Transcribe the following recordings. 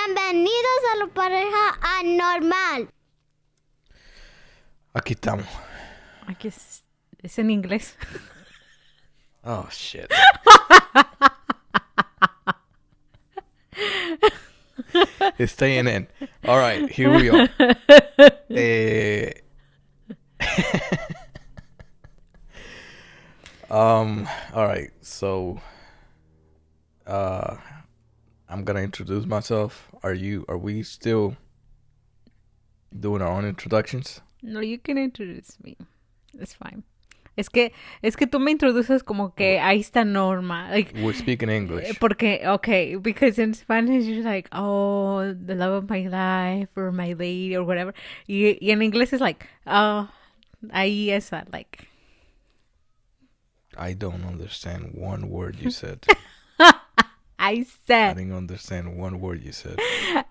Bienvenidos a la pareja anormal. Aquí estamos. Aquí es en inglés. Oh, shit. It's staying in. All right, here we are. All right, so I'm gonna introduce myself. Are we still doing our own introductions? No, you can introduce me. It's fine. Es que tú me introduces como que ahí está Norma. Like, We're speaking English. Porque, okay, because in Spanish you're like, oh, the love of my life or my lady or whatever. Y en inglés es like, oh, ahí esa, like. I don't understand one word you said. I didn't understand one word you said.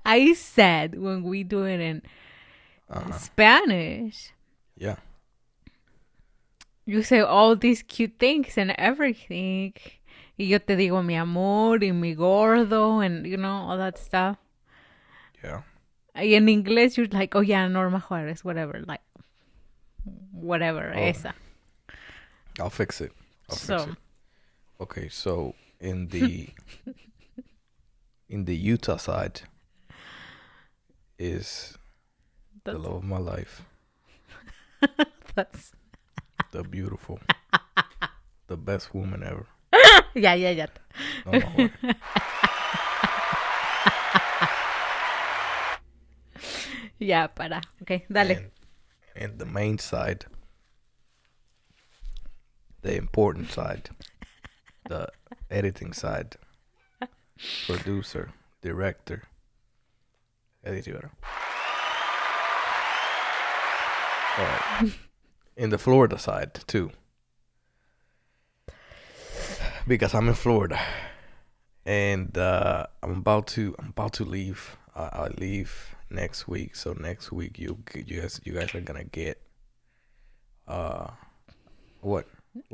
I said when we do it in Spanish. Yeah. You say all these cute things and everything. Y yo te digo mi amor y mi gordo and, you know, all that stuff. Yeah. Y en inglés, you're like, oh, yeah, Norma Juarez, whatever. Like, whatever, esa. I'll fix it. Okay, so in the Utah side is the love of my life. That's... The beautiful. The best woman ever. Ya. No, no. Ya, para. Okay, dale. And the main side, the important side, the editing side, producer, director, editor. All right. In the Florida side too, because I'm in Florida, and I'm about to leave. I leave next week, so next week you guys are gonna get what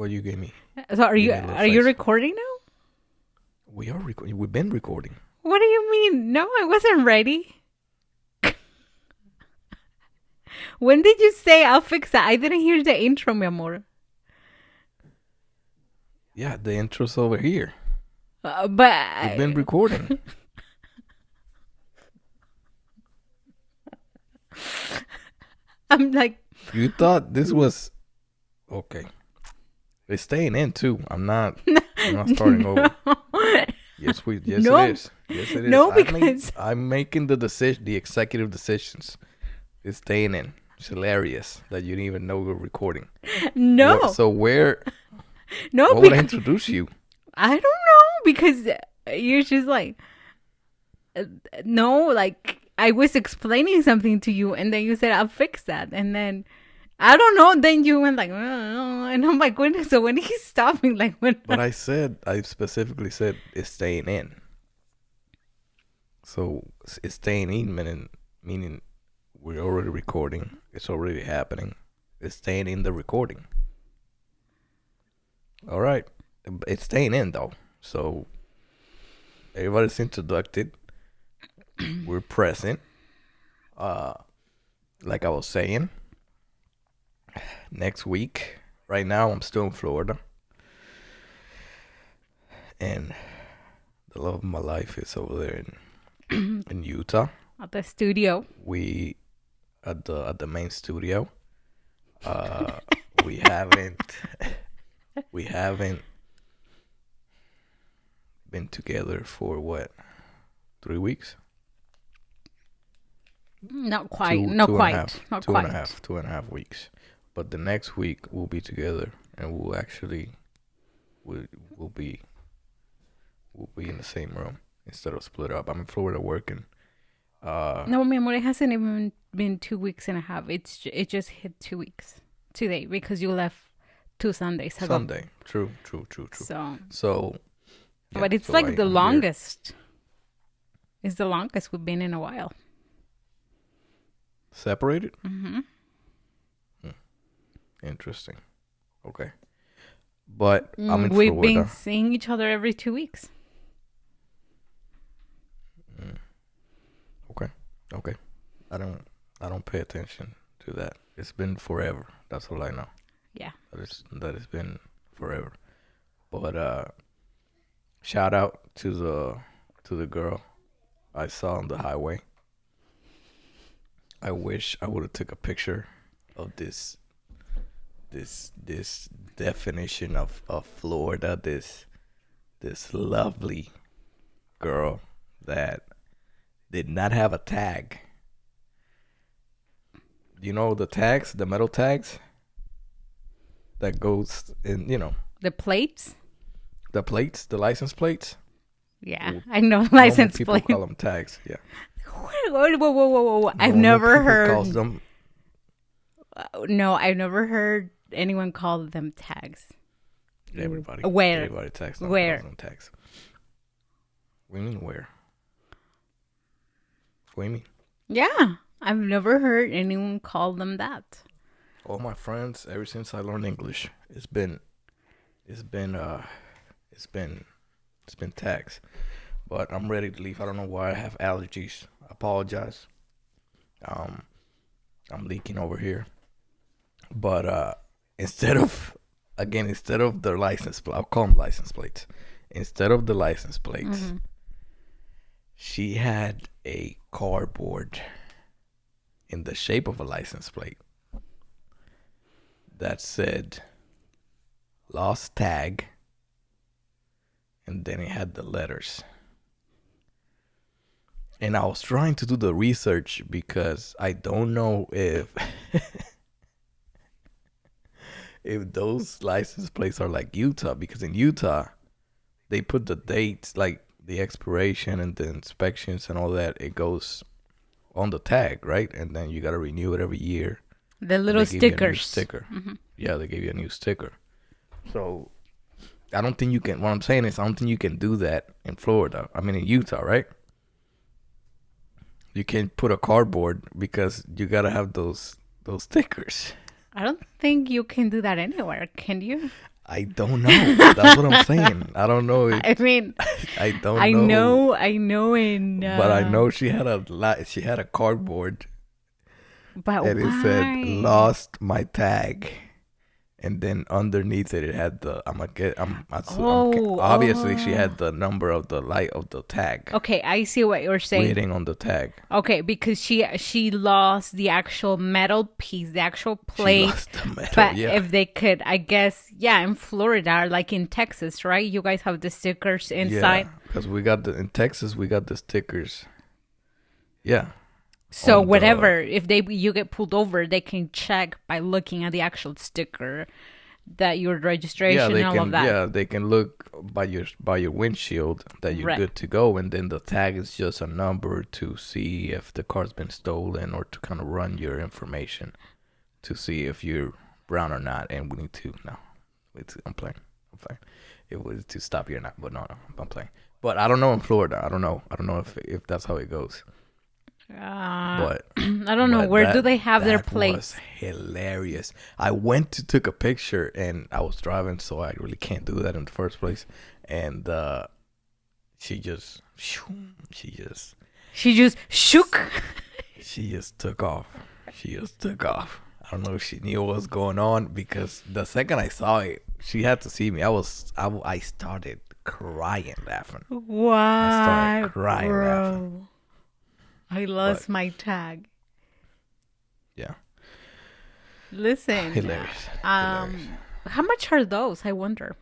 you gave me. So are you recording now? We are recording. We've been recording. What do you mean? No, I wasn't ready. When did you say I'll fix that? I didn't hear the intro, mi amor. Yeah, the intro's over here. But we've been recording. I'm like, you thought this was okay. It's staying in too. I'm not starting over. Yes, it is. Yes, it is. No, because I'm making the executive decisions. It's staying in. It's hilarious that you didn't even know we were recording. No. What would I introduce you? I don't know, because you're just like, no, like I was explaining something to you and then you said, I'll fix that. And then, I don't know, then you went like, and I'm like, when, so when he's stopping, like when. But I specifically said it's staying in. So it's staying in, meaning we're already recording. It's already happening. It's staying in the recording. All right. It's staying in, though. So everybody's introduced. We're present. Like I was saying, next week, right now, I'm still in Florida. And the love of my life is over there in Utah. At the studio. We at the main studio. We haven't been together for what, 3 weeks? Not quite. Two and a half weeks. But the next week we'll be together, and we'll be in the same room instead of split up. I'm in Florida working. No, mi amor, it hasn't even been 2 weeks and a half. It just hit 2 weeks today because you left 2 Sundays ago. Sunday, true. So yeah, but it's like the longest. It's the longest we've been in a while. Separated? Mm-hmm. Interesting. Okay. But I'm in Florida. We've been seeing each other every 2 weeks. Okay. I don't pay attention to that. It's been forever. That's all I know. Yeah. That it's been forever. But shout out to the girl I saw on the highway. I wish I would have took a picture of this definition of Florida. This lovely girl that did not have a tag. You know the tags, the metal tags that goes in, The plates? the plates, the license plates. Yeah. Well, I know Normal license people plate. call them tags. Yeah. Whoa. I've Normal never people heard. calls them. No, I've never heard anyone call them tags. Everybody. Where? Everybody tags them. Where? Calls them tags. What do you mean where? What do you mean? Yeah. I've never heard anyone call them that. All my friends, ever since I learned English, it's been tags. But I'm ready to leave. I don't know why I have allergies. I apologize. I'm leaking over here. But instead of the license plate, I'll call them license plates. Instead of the license plates, she had a cardboard in the shape of a license plate that said lost tag, and then it had the letters. And I was trying to do the research because I don't know if if those license plates are like Utah, because in Utah they put the dates, like the expiration and the inspections and all that, it goes on the tag, right? And then you got to renew it every year. The little They give you a new stickers. sticker. Yeah, they give you a new sticker. So I don't think you can. What I'm saying is, I don't think you can do that in Florida. I mean, in Utah, right? You can't put a cardboard because you gotta have those stickers. I don't think you can do that anywhere, can you? I don't know. That's what I'm saying. I don't know. I mean, I don't know. I know in... But I know she had a cardboard But and why? it said lost my tag, and then underneath it had the obviously she had the number of the light of the tag Okay, I see what you're saying. waiting on the tag. Okay, because she lost the actual metal piece, the actual She plate. lost the metal. But Yeah. if they could, I guess, in Florida, like in Texas, right? You guys have the stickers inside. because in Texas we got the stickers. Yeah. So on the- whatever, if you get pulled over, they can check by looking at the actual sticker that your registration they and all can. of that. Yeah, they can look by your windshield that you're Right. good to go, and then the tag is just a number to see if the car's been stolen, or to kind of run your information to see if you're brown or not. And we need to I'm playing. It was to stop you or not, but no, I'm playing. But I don't know in Florida. I don't know if that's how it goes. But I don't know. Where do they have their that plates? was hilarious. I took a picture, and I was driving, so I really can't do that in the first place. And she just shook. She just shook. She just took off. I don't know if she knew what was going on, because the second I saw it, she had to see me. I started crying laughing. Why, I started crying bro? laughing. I lost my tag. Yeah. Listen. Hilarious. How much are those? I wonder.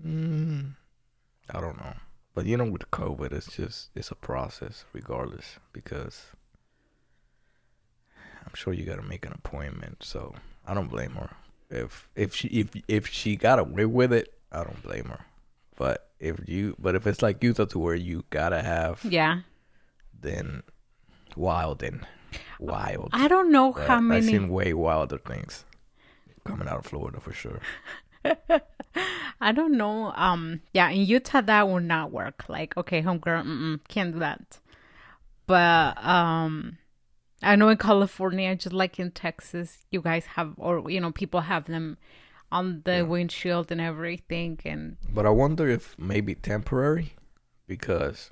I don't know. But with COVID, it's a process regardless, because I'm sure you got to make an appointment. So I don't blame her. If she got away with it, I don't blame her. But if it's like Utah, to where you gotta have, then wild. I don't know But how I've many. seen way wilder things coming out of Florida for sure. I don't know. In Utah that would not work. Like, okay, homegirl, can't do that. But I know in California, just like in Texas, you guys have, or people have them on the windshield and everything. And But I wonder if maybe temporary, because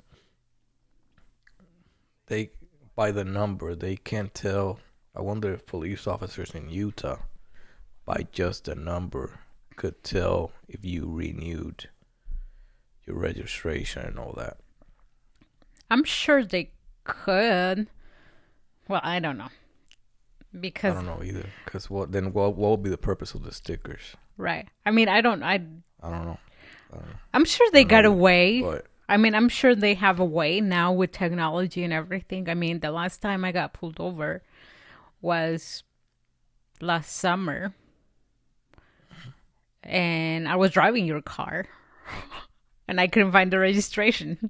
they by the number they can't tell. I wonder if police officers in Utah, by just the number, could tell if you renewed your registration and all that. I'm sure they could. Well, I don't know. I Because, don't know either. Because what will be the purpose of the stickers? right. I mean, I don't know. I'm sure they got a either, way. but I mean, I'm sure they have a way now with technology and everything. I mean, the last time I got pulled over was last summer. And I was driving your car. And I couldn't find the registration.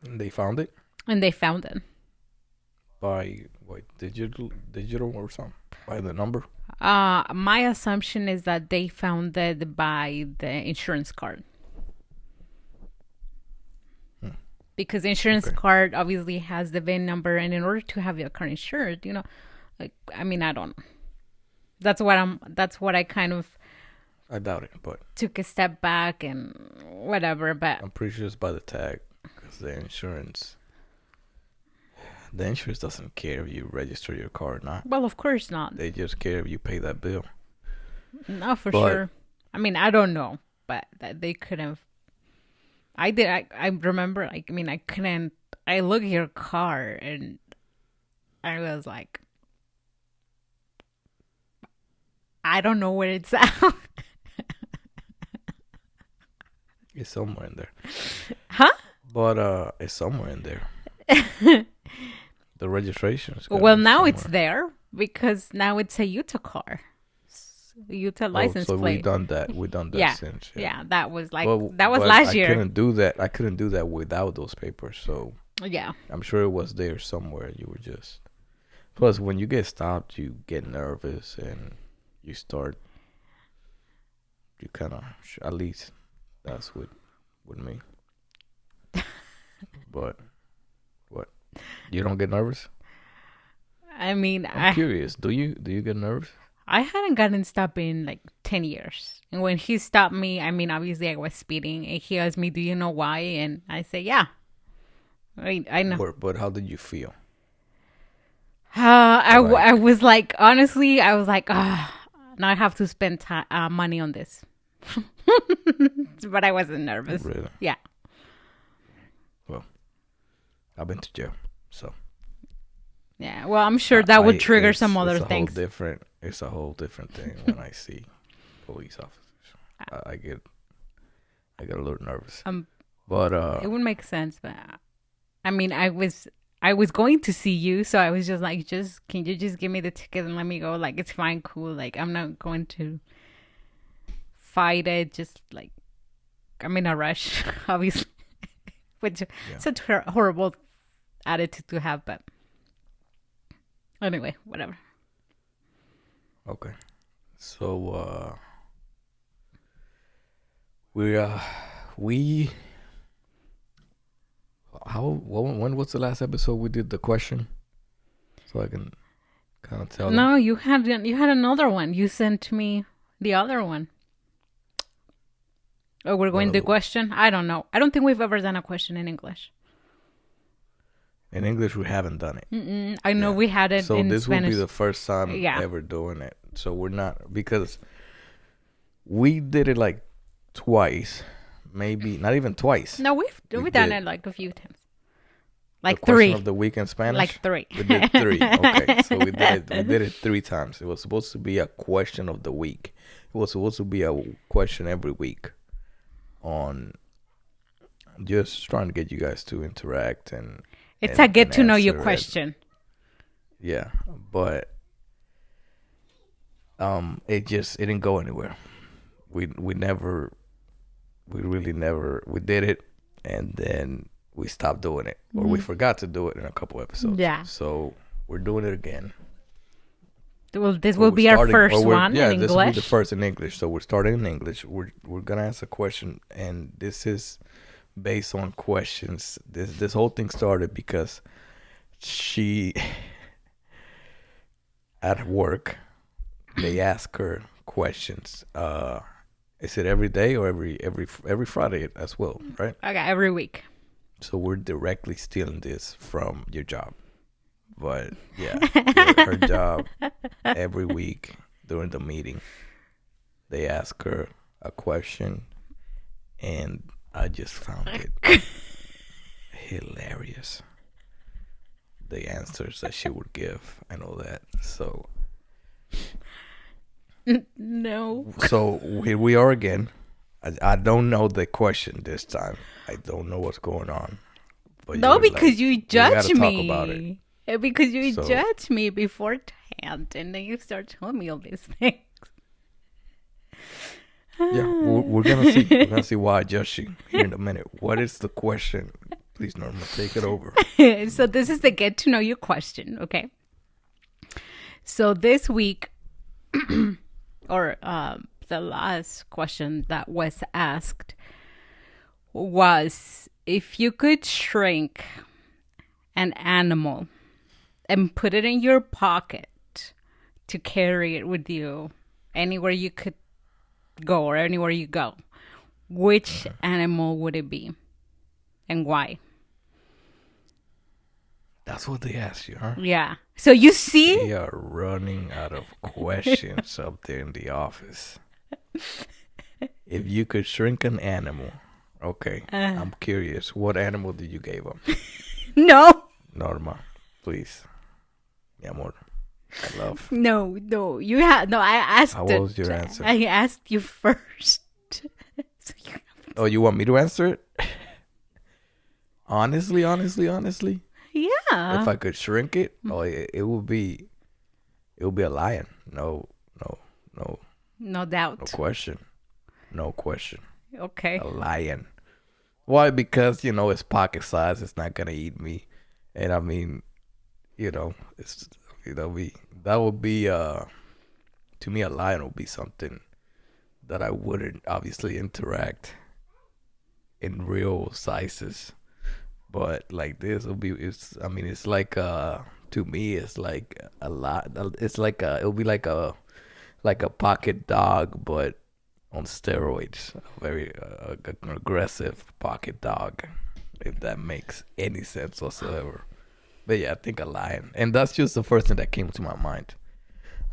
they found it And they found it. by what digital or something, by the number. My assumption is that they found it by the insurance card. Because insurance Okay. card obviously has the VIN number, and in order to have your car insured, like, I mean, I don't know. That's what I kind of I doubt it, but took a step back and whatever, but I'm pretty sure it's by the tag because the insurance doesn't care if you register your car or not. well, of course not. They just care if you pay that bill. No, for But- sure. I mean, I don't know, but that they could have. I did. I remember. Like, I mean, I couldn't. I look at your car and I was like, I don't know where it's at. It's somewhere in there. Huh? But it's somewhere in there. The registration is Well, be now it's somewhere. there because now it's a Utah car, Utah license so plate. we done that. We done that Yeah. since. Yeah, that was like But- that was but last I year. couldn't do that. I couldn't do that without those papers. So Yeah. I'm sure it was there somewhere. You were just. Plus, when you get stopped, you get nervous and you start. You kind of, at least, that's with me. But what? You don't get nervous? I mean, I'm curious. Do you get nervous? I hadn't gotten stopped in like 10 years. And when he stopped me, I mean, obviously I was speeding. And he asked me, do you know why? And I said, yeah. I know. But how did you feel? I was like, honestly, I was like, now I have to spend money on this. But I wasn't nervous. Really? Yeah. Well, I've been to jail, so. Yeah. Well, I'm sure that would trigger it's- some other it's a things. It's a whole different thing when I see police officers. I get a little nervous. But It would make sense, but I mean, I was going to see you, so I was just like, can you just give me the ticket and let me go? Like, it's fine, cool. Like, I'm not going to fight it. Just like, I'm in a rush, obviously, which such a horrible attitude to have. But anyway, whatever. okay, so we when was the last episode we did the question? So I can kind of tell. them. No, you had another one. You sent me the other one. Oh, we're going to question? I don't know. I don't think we've ever done a question in English. In English, we haven't done it. I know we had it So in this Spanish. will be the first time Yeah. ever doing it. So we're not, because we did it like twice, maybe not even twice. No, we've We done did. it like a few times. The Like question three. of the week in Spanish. Like three. We did three. Okay, so we did it 3 times. It was supposed to be a question of the week. It was supposed to be a question every week on just trying to get you guys to interact and. It's and- a get and to know you answer it. question. Yeah, but it didn't go anywhere. We really never did it, and then we stopped doing it, or we forgot to do it in a couple episodes. Yeah. So we're doing it again. Well, this Or will we're be our starting- first or we're- one yeah, in this will be the English. first in English. So we're starting in English. We're gonna ask a question, and this is based on questions. This whole thing started because she at work they ask her questions. Is it every day or every Friday as well, right? Okay, every week. So we're directly stealing this from your job. But yeah, her job every week during the meeting, they ask her a question, and I just found it hilarious. The answers that she would give and all that. So No. here we are again. I don't know the question this time. I don't know what's going on. But No, you're because like, you "We judge gotta talk me. about it." Because you So- judge me beforehand, and then you start telling me all these things. Yeah, we're gonna see. We're gonna see why I judge you here in a minute. What is the question? Please, Norma, take it over. So this is the get to know you question, okay? So this week, or the last question that was asked was, if you could shrink an animal and put it in your pocket to carry it with you anywhere you could go or anywhere you go, which animal would it be and why? That's what they asked you, huh? Yeah. So you see, They are running out of questions up there in the office. If you could shrink an animal, okay. I'm curious. What animal did you give them? no, Norma, please. Mi amor. I love. no, you have no. I asked. What was your answer? I asked you first. So you, Oh, you want me to answer it? Honestly. yeah. If I could shrink it, it would be a lion. No No doubt. question. No question. Okay. A lion. Why? Because, it's pocket size. It's not gonna eat me. And I mean, it's that would be to me, a lion would be something that I wouldn't obviously interact in real sizes. But like this will be it's like to me it's like a lot. It's like it'll be like a pocket dog, but on steroids. A very an aggressive pocket dog, if that makes any sense whatsoever. But yeah, I think a lion, and that's just the first thing that came to my mind.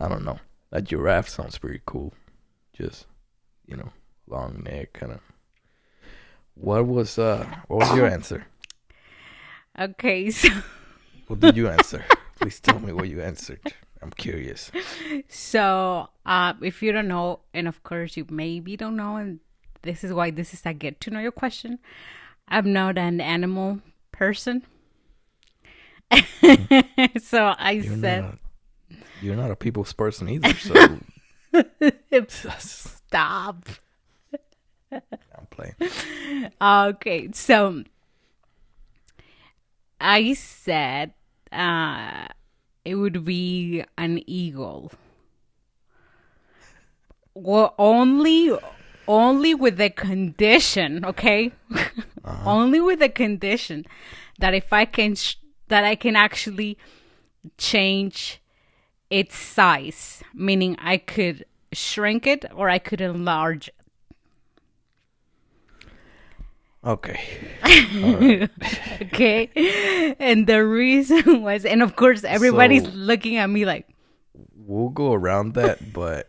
I don't know. That giraffe sounds pretty cool. Just long neck, kind of. What was your answer? Okay. So, What did you answer? Please tell me what you answered. I'm curious. if you don't know, and of course you maybe don't know, and this is why this is a get to know your question. I'm not an animal person. So You're not a people's person either. So stop. I'm playing. Okay, so I said it would be an eagle. Well, only with the condition, okay? Only with the condition that if I can that I can actually change its size, meaning I could shrink it or I could enlarge it. Okay. All right. Okay. And the reason was, and of course everybody's So- looking at me like, We'll go around that, but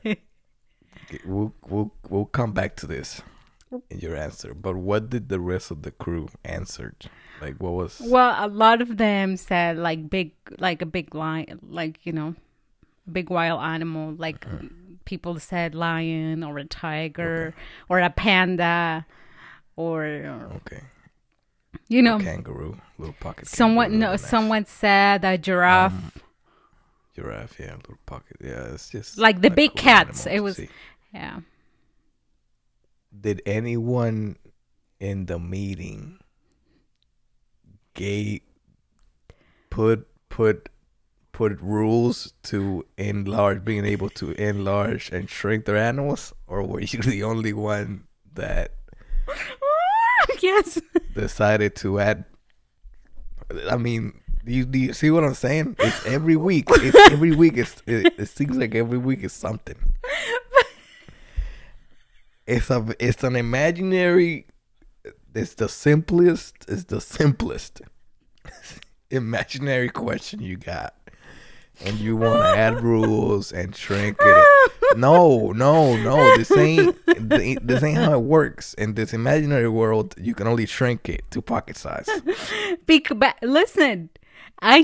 we'll come back to this in your answer. But what did the rest of the crew answer? Like, what was? well, a lot of them said like a big lion, like, big wild animal. Like people said lion or a tiger or a panda or, Okay. a Kangaroo, little pocket. someone said a giraffe. Giraffe, yeah, little pocket. Yeah, it's just Like the a big cool cats. animal It to was, see. yeah. Did anyone in the meeting put rules to being able to enlarge and shrink their animals, or were you the only one that Yes. decided to add? I mean, do you see what I'm saying? It's every week. It seems like every week is something. It's an imaginary it's the simplest. It's the simplest imaginary question you got, and you want to add rules and shrink it. No. This ain't how it works. In this imaginary world, you can only shrink it to pocket size. But listen, I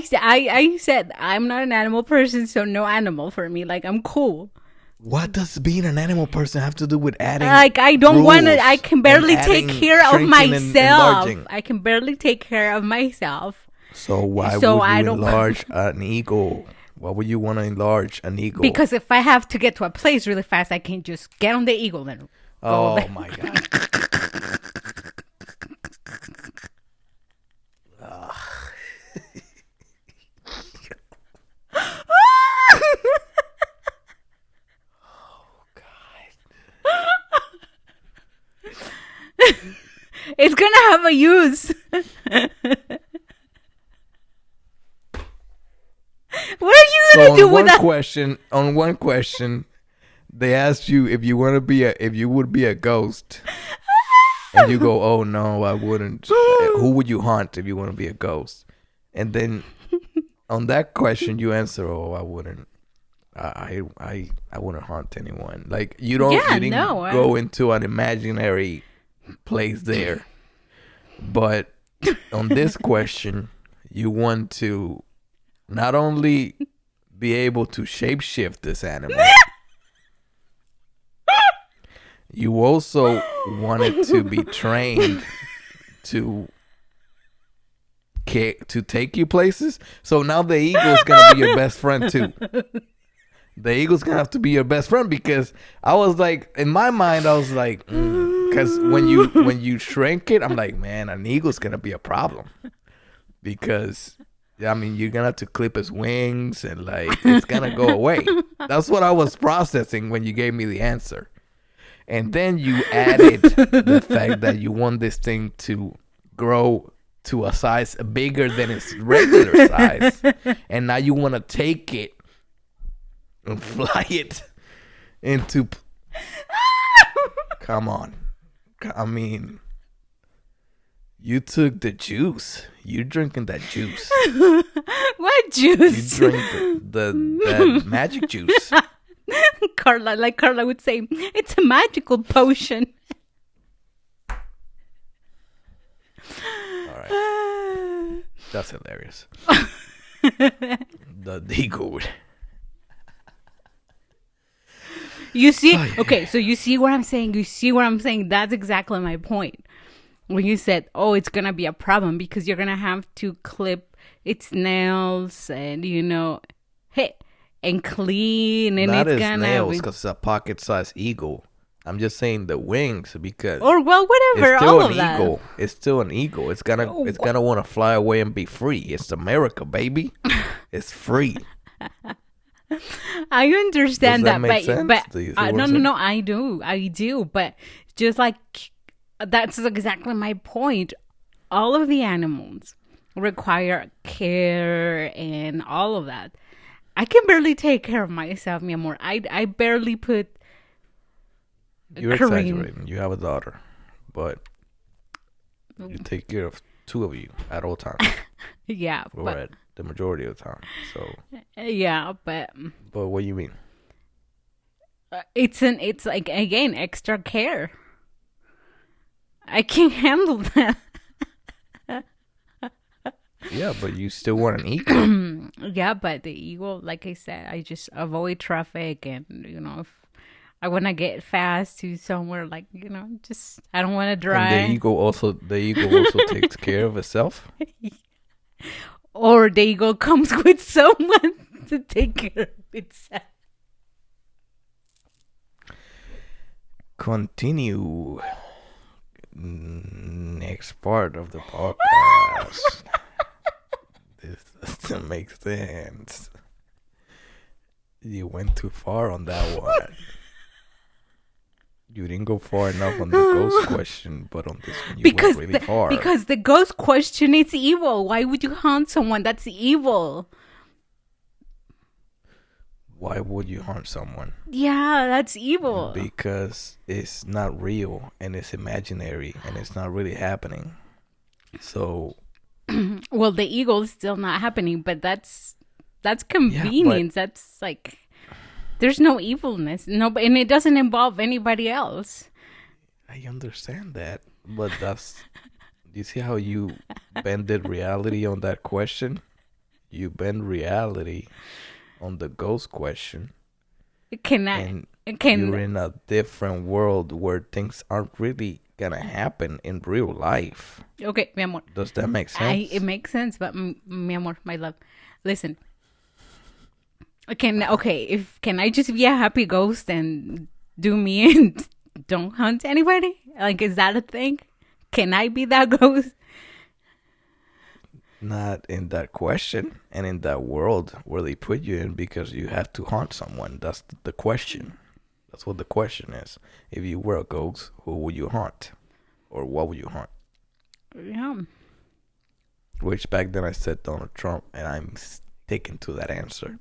said I'm not an animal person, so no animal for me. Like, I'm cool. What does being an animal person have to do with adding? Like, I don't want to. I can barely adding, take care of myself. Enlarging? I can barely take care of myself. So why would you enlarge an eagle? Why would you want to enlarge an eagle? Because if I have to get to a place really fast, I can just get on the eagle and go there. My God. It's gonna have a use. What are you gonna do with that? On one question, they asked you if you would be a ghost, and you go, "Oh no, I wouldn't." Who would you haunt if you want to be a ghost? And then on that question, you answer, "Oh, I wouldn't. I wouldn't haunt anyone." Like you didn't go into an imaginary place there. But on this question, you want to not only be able to shapeshift this animal, you also want it to be trained to take you places. So now the eagle's gonna be your best friend too. The eagle's gonna have to be your best friend, because I was like, in my mind, I was like, because when you shrink it, I'm like, man, an eagle's gonna be a problem, because I mean, you're gonna have to clip his wings and like it's gonna go away. That's what I was processing when you gave me the answer, and then you added the fact that you want this thing to grow to a size bigger than its regular size, and now you want to take it and fly it into. Come on. I mean, you took the juice. You're drinking that juice. What juice? You drink the magic juice. Carla would say, it's a magical potion. All right. That's hilarious. The eagle. You see, okay, so you see what I'm saying? That's exactly my point. When you said, oh, it's going to be a problem because you're going to have to clip its nails and, and clean. And not it's its going nails, because it's a pocket-sized eagle. I'm just saying the wings, because... Or, well, whatever, it's still all an of that. eagle. It's still an eagle. It's gonna want to fly away and be free. It's America, baby. It's free. I understand Does that that, make sense? But no, I do, but just like that's exactly my point. All of the animals require care and all of that. I can barely take care of myself, mi amor. I barely put. You're exaggerating. You have a daughter, but you take care of two of you at all times. Yeah, or at the majority of the time. So yeah, but what do you mean? It's like, again, extra care. I can't handle that. Yeah, but you still want an eagle. Yeah, but the eagle, like I said, I just avoid traffic, and if I want to get fast to somewhere, like just I don't want to drive. And the eagle also takes care of itself. Or the eagle comes with someone to take care of itself. Continue. Next part of the podcast. This doesn't make sense. You went too far on that one. You didn't go far enough on the ghost question, but on this one you went really far. Because the ghost question is evil. Why would you haunt someone that's evil? why would you harm someone? Yeah, that's evil. Because it's not real and it's imaginary and it's not really happening. So Well, the ego is still not happening, but that's yeah, convenience. That's like there's no evilness. No, and it doesn't involve anybody else. I understand that, but you see how you bended reality on that question? You bend reality on the ghost question, Can I? and Can you're in a different world where things aren't really gonna happen in real life. okay, mi amor. Does that make sense? It makes sense, but mi amor, my love, listen. Can I just be a happy ghost and do me and don't hunt anybody? Like, is that a thing? Can I be that ghost? Not in that question and in that world where they put you in because you have to haunt someone. That's the question. That's what the question is. If you were a ghost, who would you haunt? Or what would you haunt? Yeah. Which back then I said Donald Trump, and I'm sticking to that answer.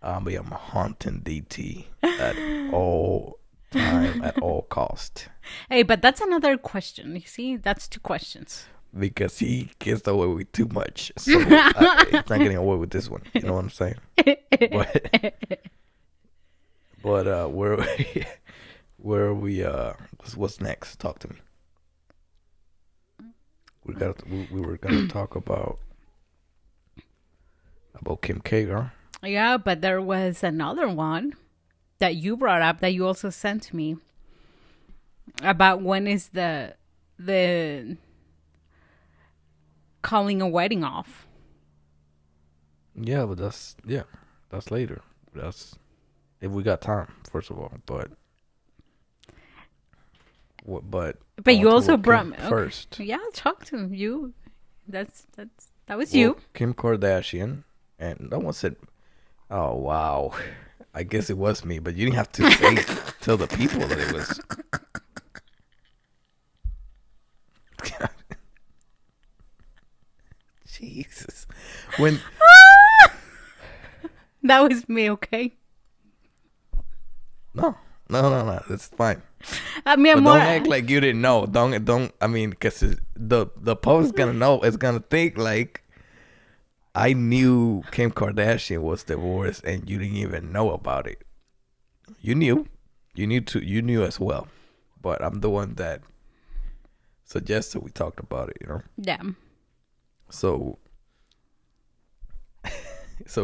I'm haunting DT at all time, at all cost. Hey, but that's another question. You see, that's two questions. Because he gets away with too much. So he's not getting away with this one. You know what I'm saying? But where are we what's next? Talk to me. We were gonna talk about Kim K, huh? Yeah, but there was another one that you brought up that you also sent to me about when is the calling a wedding off. Yeah, but that's later. That's if we got time, first of all. But you also brought me first. Okay. Yeah, talk to him. You. That was Well, you. Kim Kardashian, and no one said, "Oh wow." I guess it was me, but you didn't have to tell the people that it was. Jesus. When that was me, okay? No. It's fine. Mi But amor. don't act like you didn't know. Don't. I mean, because the post is gonna know. It's gonna think like I knew Kim Kardashian was divorced and you didn't even know about it. You knew. You knew as well. But I'm the one that suggested we talked about it. You know. Yeah. So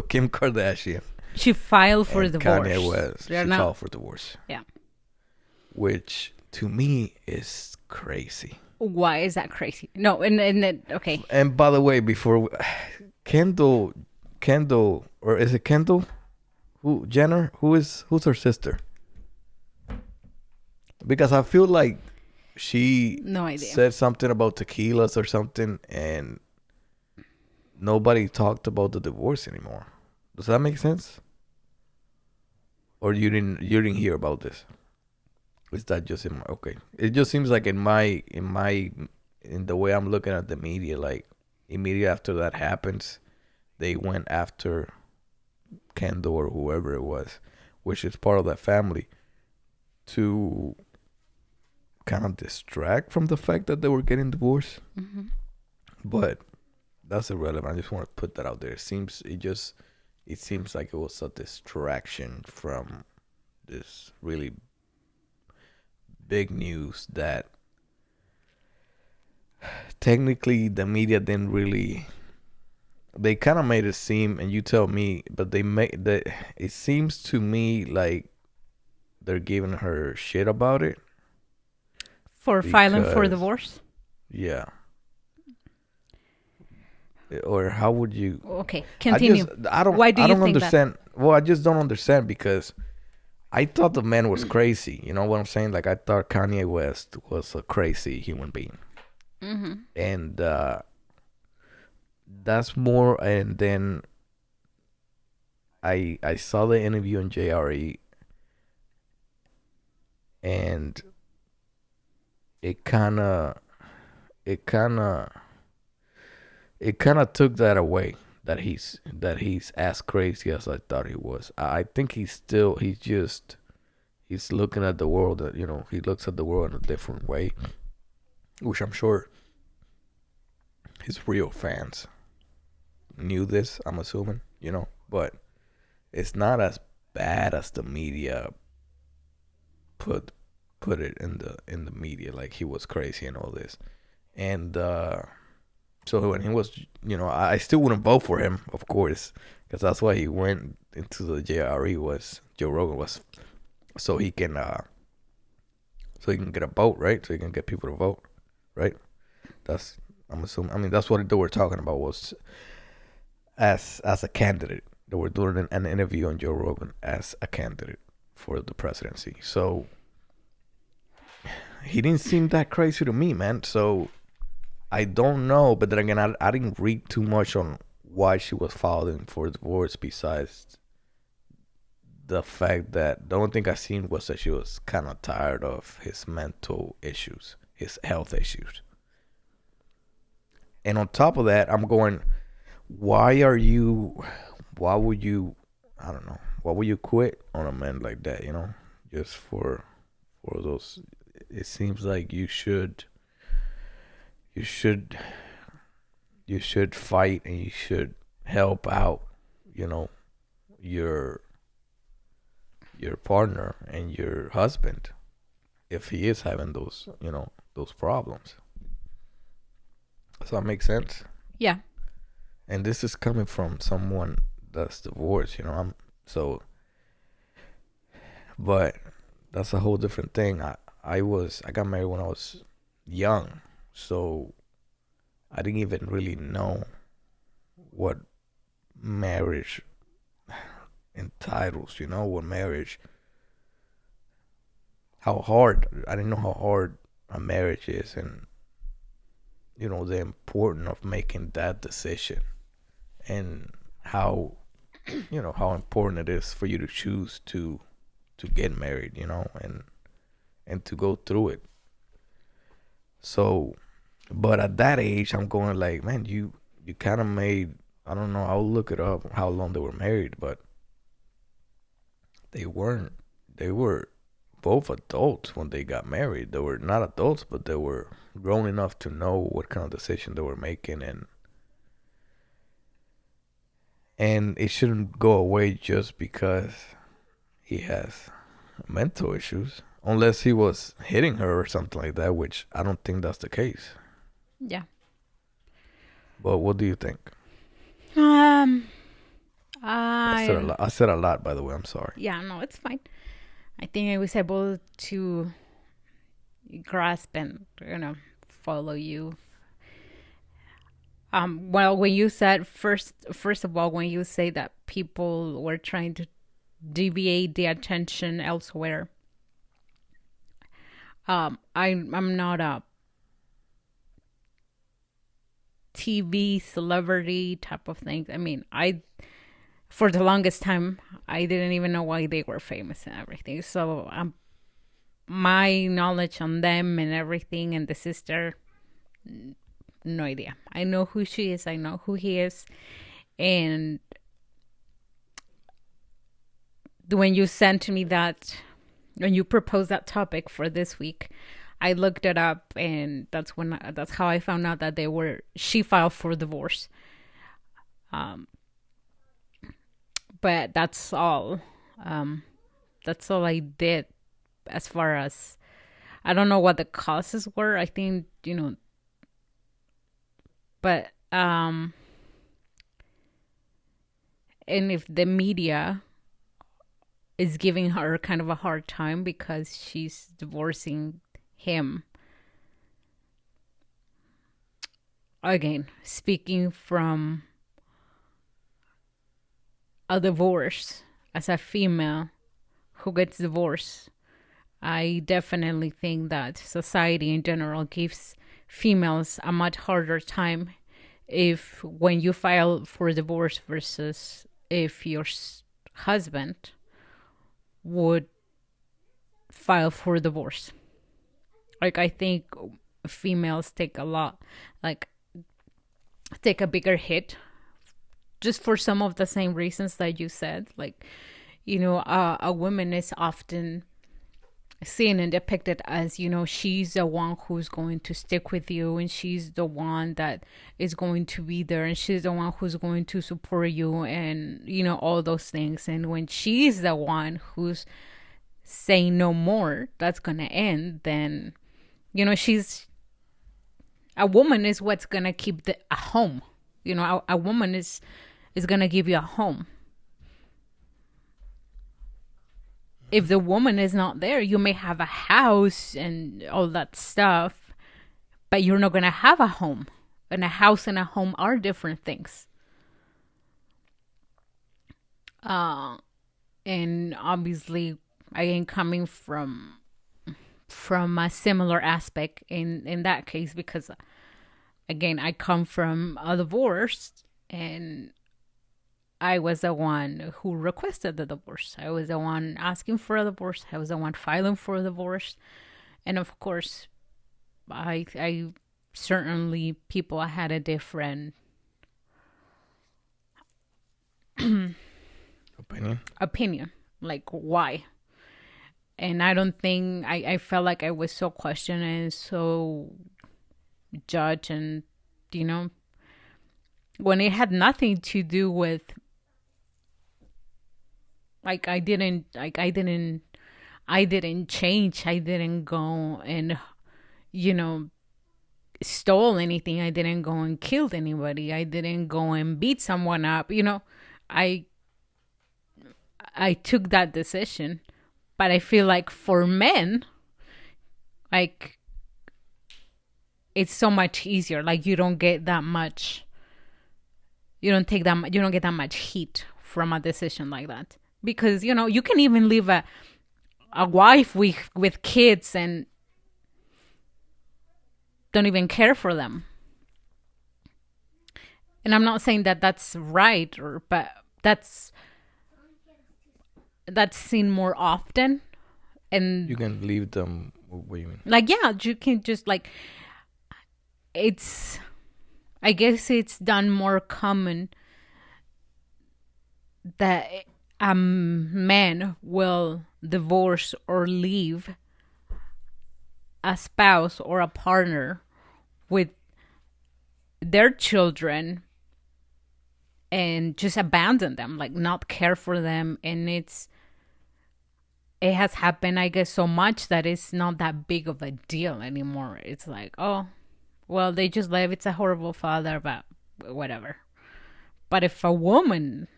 Kim Kardashian. She filed for and divorce. Kanye West. She filed for divorce. Yeah. Which to me is crazy. Why is that crazy? No, okay. And by the way, before Kendall, or is it Kendall? Who Jenner? Who's her sister? Because I feel like she No idea. said something about tequilas or something, and nobody talked about the divorce anymore. Does that make sense? Or you didn't hear about this? Is that just in my okay? It just seems like in the way I'm looking at the media, like immediately after that happens, they went after Kendall or whoever it was, which is part of that family, to kind of distract from the fact that they were getting divorced. Mm-hmm. But that's irrelevant. I just want to put that out there. It seems like it was a distraction from this really big news that technically the media didn't really. They kind of made it seem, and you tell me, but it seems to me like they're giving her shit about it. For filing for divorce? Yeah. Or how would you? Okay, continue. Why do you think understand? That? Well, I just don't understand because I thought the man was crazy. You know what I'm saying? Like I thought Kanye West was a crazy human being. Mm-hmm. And that's more. And then I saw the interview on JRE, and it kind of took that away. he's as crazy as I thought he was. I think he's looking at the world that he looks at the world in a different way, which I'm sure his real fans knew this. I'm assuming, but it's not as bad as the media put it in the media, like he was crazy and all this. And so when he was, I still wouldn't vote for him, of course, because that's why he went into the JRE, was Joe Rogan, was so he can get a vote, right? So he can get people to vote, right? I'm assuming. I mean, that's what they were talking about, was as a candidate. They were doing an interview on Joe Rogan as a candidate for the presidency. So he didn't seem that crazy to me, man. So I don't know, but then again, I didn't read too much on why she was filing for divorce, besides the fact that the only thing I seen was that she was kind of tired of his mental issues, his health issues. And on top of that, I'm going, why would you, I don't know, why would you quit on a man like that, just for those? It seems like you should fight, and you should help out, your partner and your husband, if he is having those problems. Does that make sense? Yeah. And this is coming from someone that's divorced, but that's a whole different thing. I got married when I was young, so I didn't even really know what marriage entitles, what marriage, I didn't know how hard a marriage is, and the importance of making that decision, and how important it is for you to choose to get married, and to go through it. So, but at that age, I'm going like, man, you kind of made, I don't know, I'll look it up how long they were married, but they were both adults when they got married. They were not adults, but they were grown enough to know what kind of decision they were making, and it shouldn't go away just because he has mental issues, unless he was hitting her or something like that, which I don't think that's the case. Yeah. But what do you think? I said a lot, by the way. I'm sorry. Yeah, no, it's fine. I think I was able to grasp and follow you. Well, when you said first of all, when you say that people were trying to deviate the attention elsewhere, I'm not a TV celebrity type of thing. I mean, for the longest time, I didn't even know why they were famous and everything. So my knowledge on them and everything, and the sister, no idea. I know who she is. I know who he is. And when you sent me that, when you proposed that topic for this week, I looked it up, and that's how I found out that she filed for divorce. But that's all. That's all I did. As far as, I don't know what the causes were. I think but and if the media is giving her kind of a hard time because she's divorcing him, again, speaking from a divorce as a female who gets divorced, I definitely think that society in general gives females a much harder time when you file for divorce versus if your husband would file for divorce. Like, I think females take a bigger hit just for some of the same reasons that you said. Like, a woman is often seen and depicted as, she's the one who's going to stick with you, and she's the one that is going to be there, and she's the one who's going to support you, and all those things. And when she's the one who's saying no more, that's gonna end, then she's a woman is what's gonna keep a home. A woman is gonna give you a home. If the woman is not there, you may have a house and all that stuff, but you're not going to have a home. And a house and a home are different things. And obviously, I am coming from a similar aspect in that case, because, again, I come from a divorce, and I was the one who requested the divorce. I was the one asking for a divorce. I was the one filing for a divorce. And of course, I certainly, people had a different opinion. Like, why? And I don't think, I felt like I was so questioned and so judged, and, when it had nothing to do with, like, I didn't change. I didn't go and, stole anything. I didn't go and killed anybody. I didn't go and beat someone up. I took that decision. But I feel like for men, like, it's so much easier. Like, you don't get that much, you don't get that much heat from a decision like that. Because, you can even leave a wife with kids and don't even care for them. And I'm not saying that that's right, but that's seen more often. And you can leave them. What do you mean? Like, yeah, you can just, like, I guess it's done more common that a man will divorce or leave a spouse or a partner with their children and just abandon them, like, not care for them. And it has happened, I guess, so much that it's not that big of a deal anymore. It's like, oh, well, they just left. It's a horrible father, but whatever. But if a woman,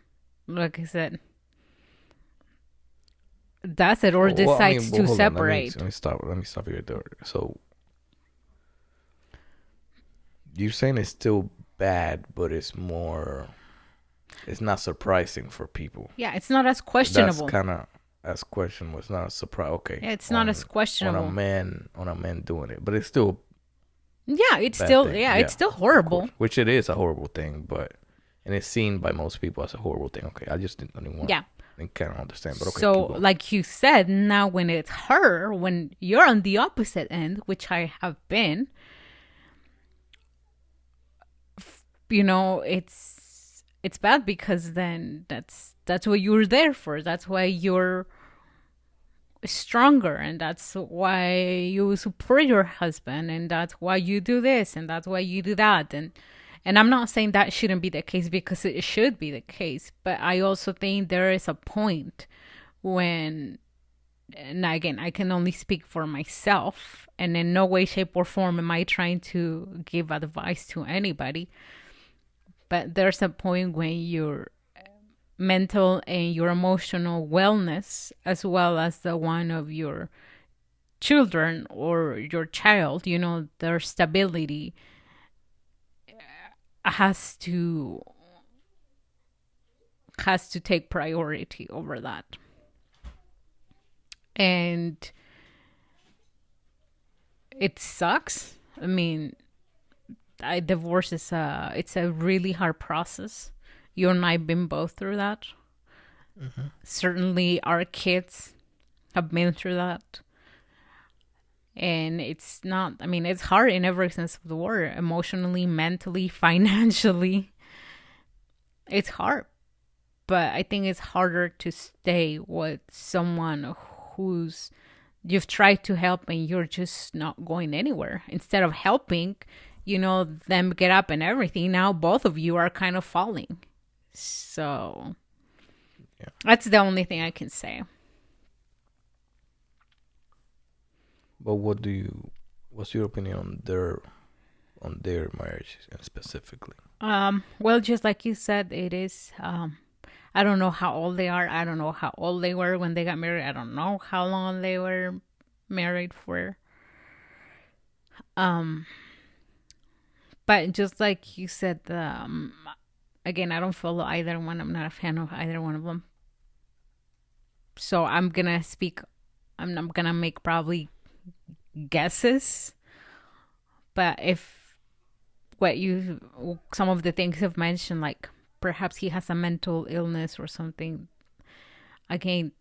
like I said, does it or decides to separate. Let me stop you right there. So you're saying it's still bad, but it's not surprising for people. Yeah, it's not as questionable. That's kind of as questionable. It's not a surprise. Okay. Yeah, it's not as questionable. On a man doing it, but it's still. Yeah, it's still thing. It's still horrible. Which it is a horrible thing, and it's seen by most people as a horrible thing. Okay, I just didn't want. Yeah. I kind of understand, but okay. So, like you said, now when it's her, when you're on the opposite end, which I have been, it's bad, because then that's what you're there for. That's why you're stronger, and that's why you support your husband, and that's why you do this, and that's why you do that. And I'm not saying that shouldn't be the case, because it should be the case. But I also think there is a point when, and again, I can only speak for myself, and in no way, shape, or form am I trying to give advice to anybody. But there's a point when your mental and your emotional wellness, as well as the one of your children or your child, their stability, has to take priority over that. And it sucks. I mean, divorce is it's a really hard process. You and I have been both through that. Mm-hmm. Certainly our kids have been through that. And it's hard in every sense of the word, emotionally, mentally, financially. it's hard, but I think it's harder to stay with someone who's you've tried to help and you're just not going anywhere. Instead of helping, them get up and everything, now both of you are kind of falling. So that's the only thing I can say. But what's your opinion on their marriage specifically? Well, just like you said, it is. I don't know how old they are. I don't know how old they were when they got married. I don't know how long they were married for. But just like you said, again, I don't follow either one. I'm not a fan of either one of them. So I'm gonna speak. I'm not gonna make probably guesses. But if some of the things you've mentioned, like perhaps he has a mental illness or something, again,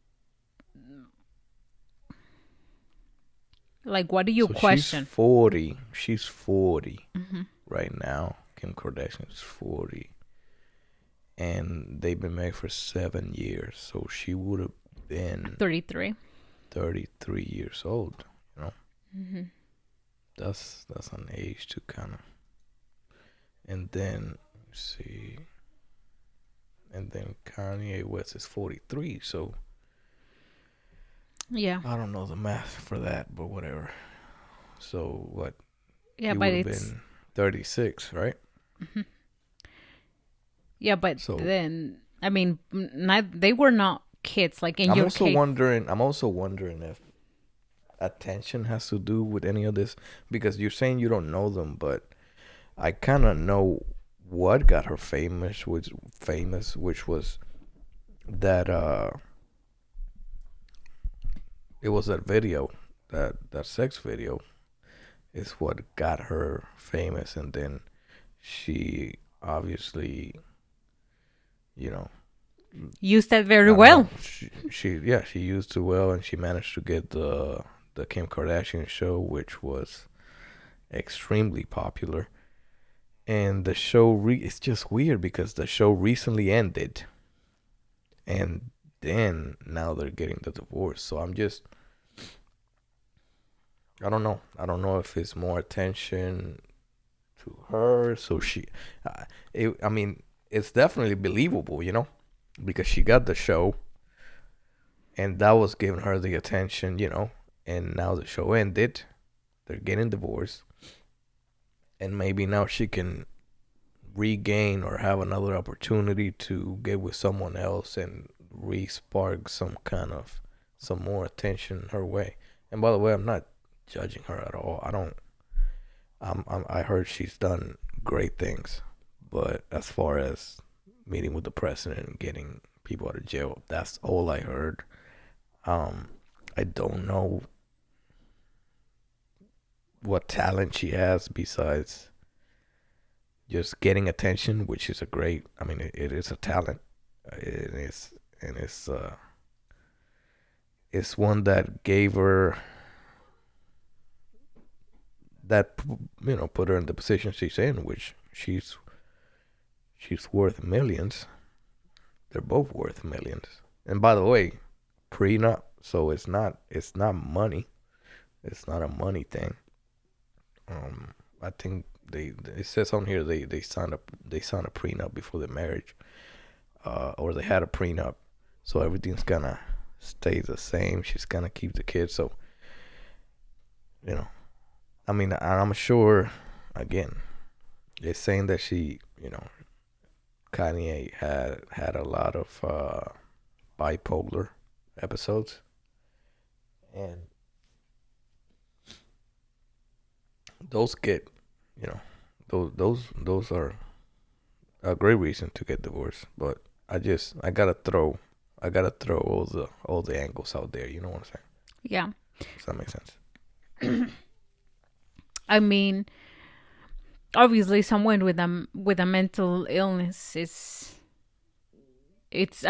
like what do you question? She's 40 right now. Kim Kardashian is 40. And they've been married for 7 years. So she would have been 33 years old, That's an age to kind of. And then, see. And then Kanye West is 43, so yeah, I don't know the math for that, but whatever. So what? Yeah, you but would have it's been 36, right? Yeah, but So then I mean, they were not kids like in I'm your also case. wondering if attention has to do with any of this, because you're saying you don't know them, but I kind of know what got her famous, which was that it was that video, that sex video is what got her famous, and then she obviously, Used that very I don't well. know, she used it well, and she managed to get the Kim Kardashian show, which was extremely popular. And the show it's just weird because the show recently ended, and then now they're getting the divorce. So I don't know. I don't know if it's more attention to her. So I mean, it's definitely believable, because she got the show, and that was giving her the attention, and now the show ended. They're getting divorced. And maybe now she can regain or have another opportunity to get with someone else and re-spark some more attention her way. And by the way, I'm not judging her at all. I heard she's done great things, but as far as meeting with the president and getting people out of jail, that's all I heard. I don't know what talent she has besides just getting attention, which is it is a talent. It is, and it's one that gave her that, put her in the position she's in, which she's worth millions. They're both worth millions. And by the way, prenup, so it's not money. It's not a money thing. I think it says on here they signed a prenup before the marriage, or they had a prenup, so everything's gonna stay the same. She's gonna keep the kids, so I'm sure. Again, it's saying that she, Kanye had a lot of bipolar episodes, and those get, those are a great reason to get divorced. But I gotta throw all the angles out there. You know what I'm saying? Yeah. Does that make sense? I mean, obviously, someone with a mental illness it's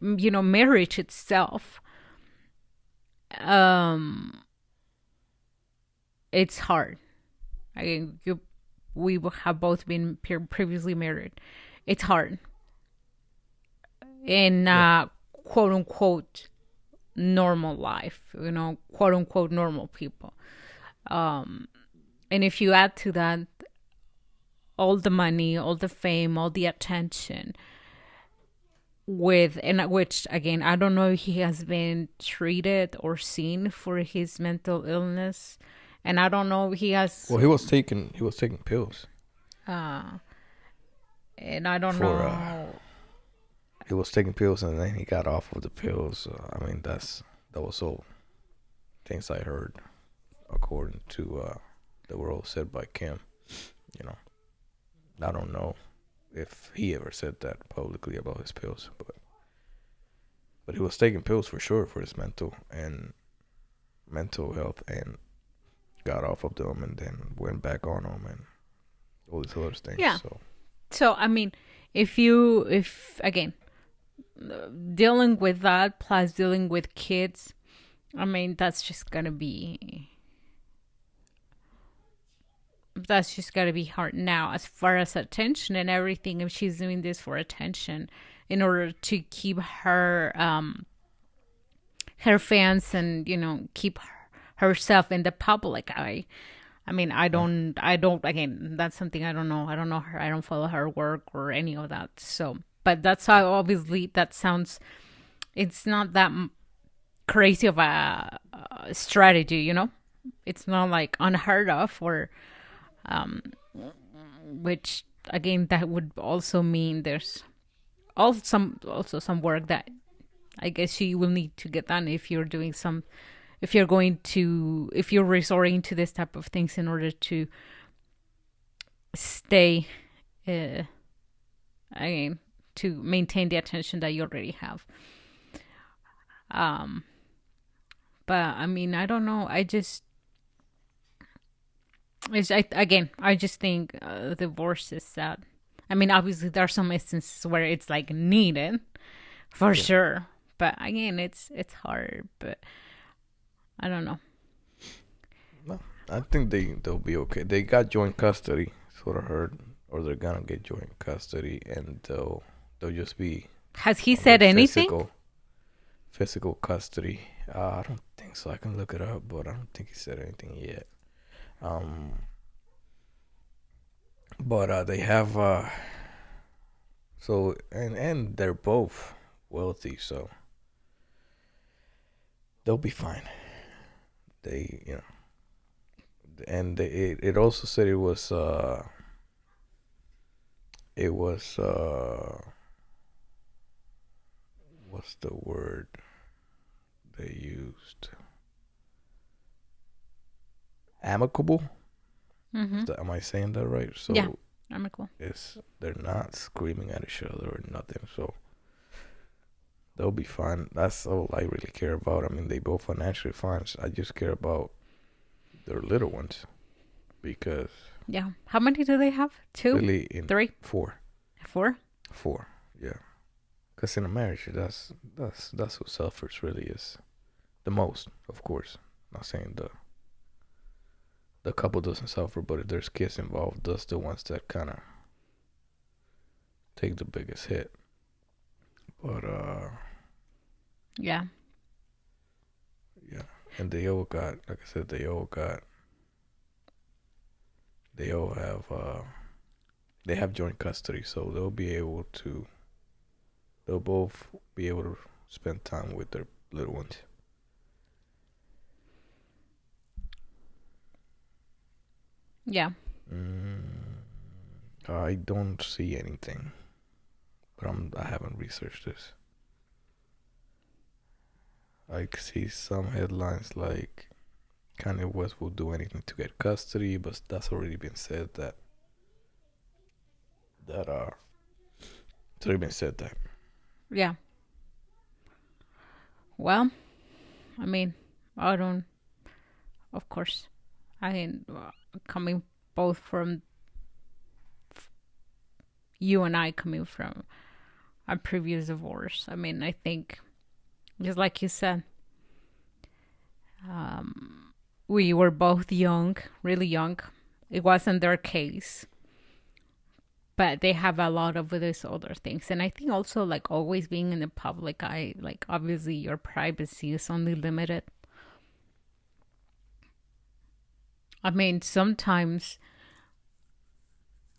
marriage itself. It's hard. We have both been previously married. It's hard. in quote unquote normal life, quote unquote normal people. And if you add to that all the money, all the fame, all the attention, which again, I don't know if he has been treated or seen for his mental illness, and I don't know if he has. Well, he was taking pills. And I don't For, know. He was taking pills, and then he got off of the pills. I mean, that was all things I heard, according to that were all said by Kim. I don't know if he ever said that publicly about his pills, but he was taking pills for sure for his mental health, and got off of them, and then went back on them, and all these other things. Yeah. So I mean, if again, dealing with that plus dealing with kids, I mean, that's just gonna be hard. Now, as far as attention and everything, if she's doing this for attention in order to keep her fans and keep herself in the public eye. I mean, I don't, again, that's something I don't know. I don't know her. I don't follow her work or any of that. So, but that's how, obviously, that sounds, it's not that crazy of a strategy, It's not like unheard of, or, which, again, that would also mean there's also some work that I guess she will need to get done if you're resorting to this type of things in order to stay, again, to maintain the attention that you already have. But I mean, I don't know. I just think divorce is sad. I mean, obviously there are some instances where it's like needed, for sure. But again, it's hard. But I don't know. No, I think they'll be okay. They got joint custody, sort of heard, or they're gonna get joint custody, and they'll just be. Has he said anything? Physical custody. I don't think so. I can look it up, but I don't think he said anything yet. But they have so and they're both wealthy, so they'll be fine. They and it also said it was what's the word they used? Amicable. Mm-hmm. Am I saying that right? So yeah, amicable. They're not screaming at each other or nothing, so they'll be fine. That's all I really care about. I mean, they both financially fine. So I just care about their little ones, because yeah. How many do they have? 2, really 3, 4. 4. Yeah. Because in a marriage, that's who suffers really is the most. Of course, not saying the couple doesn't suffer, but if there's kids involved, those the ones that kind of take the biggest hit. But yeah, and they all got, like I said, they all have joint custody, so they'll both be able to spend time with their little ones. yeah. I don't see anything, but I haven't researched this. I see some headlines like Kanye West will do anything to get custody, but that's already been said it's already been said that. Yeah. Well, I mean, of course, coming both from you and I coming from a previous divorce. I mean, I think, just like you said, we were both young, really young. It wasn't their case. but they have a lot of these other things. And I think also like always being in the public eye, like obviously your privacy is only limited. I mean, sometimes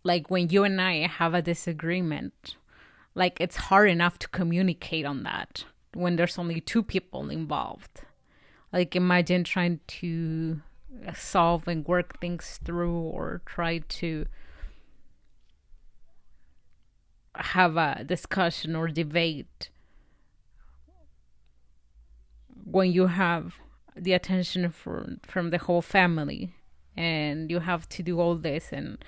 like when you and I have a disagreement, like it's hard enough to communicate on that when there's only two people involved. Like imagine trying to solve and work things through or try to have a discussion or debate when you have the attention from the whole family and you have to do all this. And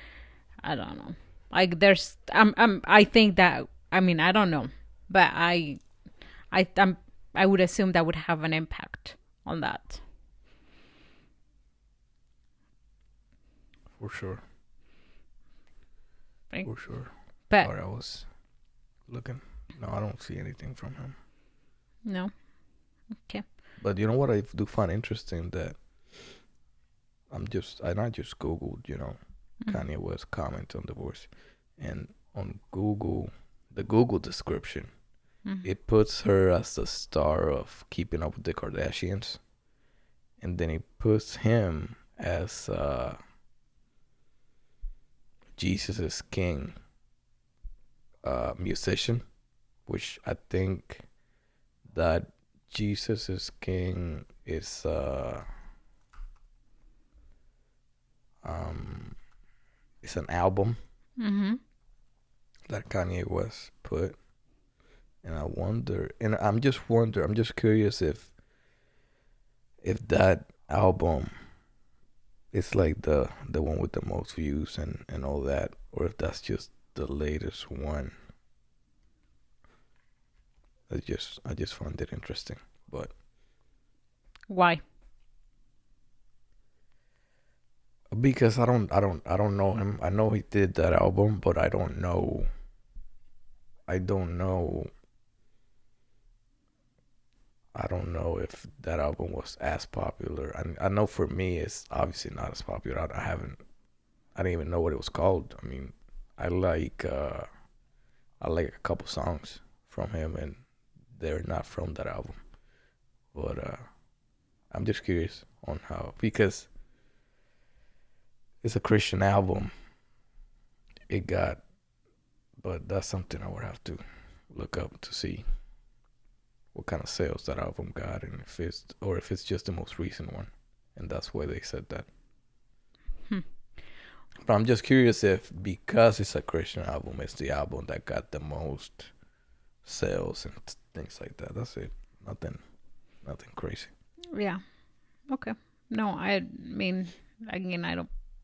I don't know, like there's I think that, I mean, I don't know, but I would assume that would have an impact on that. For sure. Right? For sure. But Or I was looking. No, I don't see anything from him. no. Okay. But you know what I do find interesting, that I not just Googled, Kanye West comment on divorce, and on Google, the Google description, it puts her as the star of Keeping Up with the Kardashians, and then it puts him as Jesus is King musician, which I think that Jesus is King is it's an album that Kanye West put, and I'm just curious if that album is like the one with the most views and all that, or if that's just the latest one. I just find it interesting, but Why? because I don't know him. I know he did that album, but I don't know if that album was as popular. I know for me it's obviously not as popular. I didn't even know what it was called. I mean, I like a couple songs from him, and they're not from that album. But I'm just curious on how, because it's a Christian album. But that's something I would have to look up to see what kind of sales that album got, and if it's just the most recent one, and that's why they said that. But I'm just curious if, because it's a Christian album, it's the album that got the most sales and things like that. That's it. Nothing crazy. Yeah. Okay. No, I mean, again,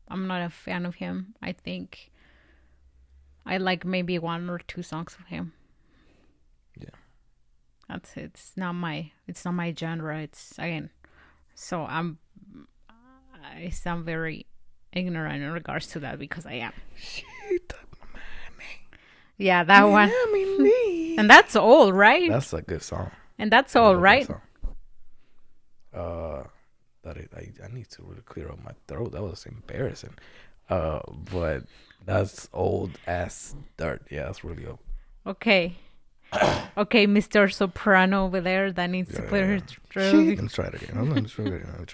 I'm not a fan of him. I think I like maybe one or two songs of him. Yeah. That's it. It's not my genre. It's, again, so I sound very ignorant in regards to that, because I am. She took my money. Yeah, that one. And that's all, right? That's a good song. And that's all, right? I need to really clear up my throat. That was embarrassing. But that's old ass dirt. Yeah, that's really old. Okay. Okay, Mr. Soprano over there that needs to clear his throat. Let me try it again. Let me try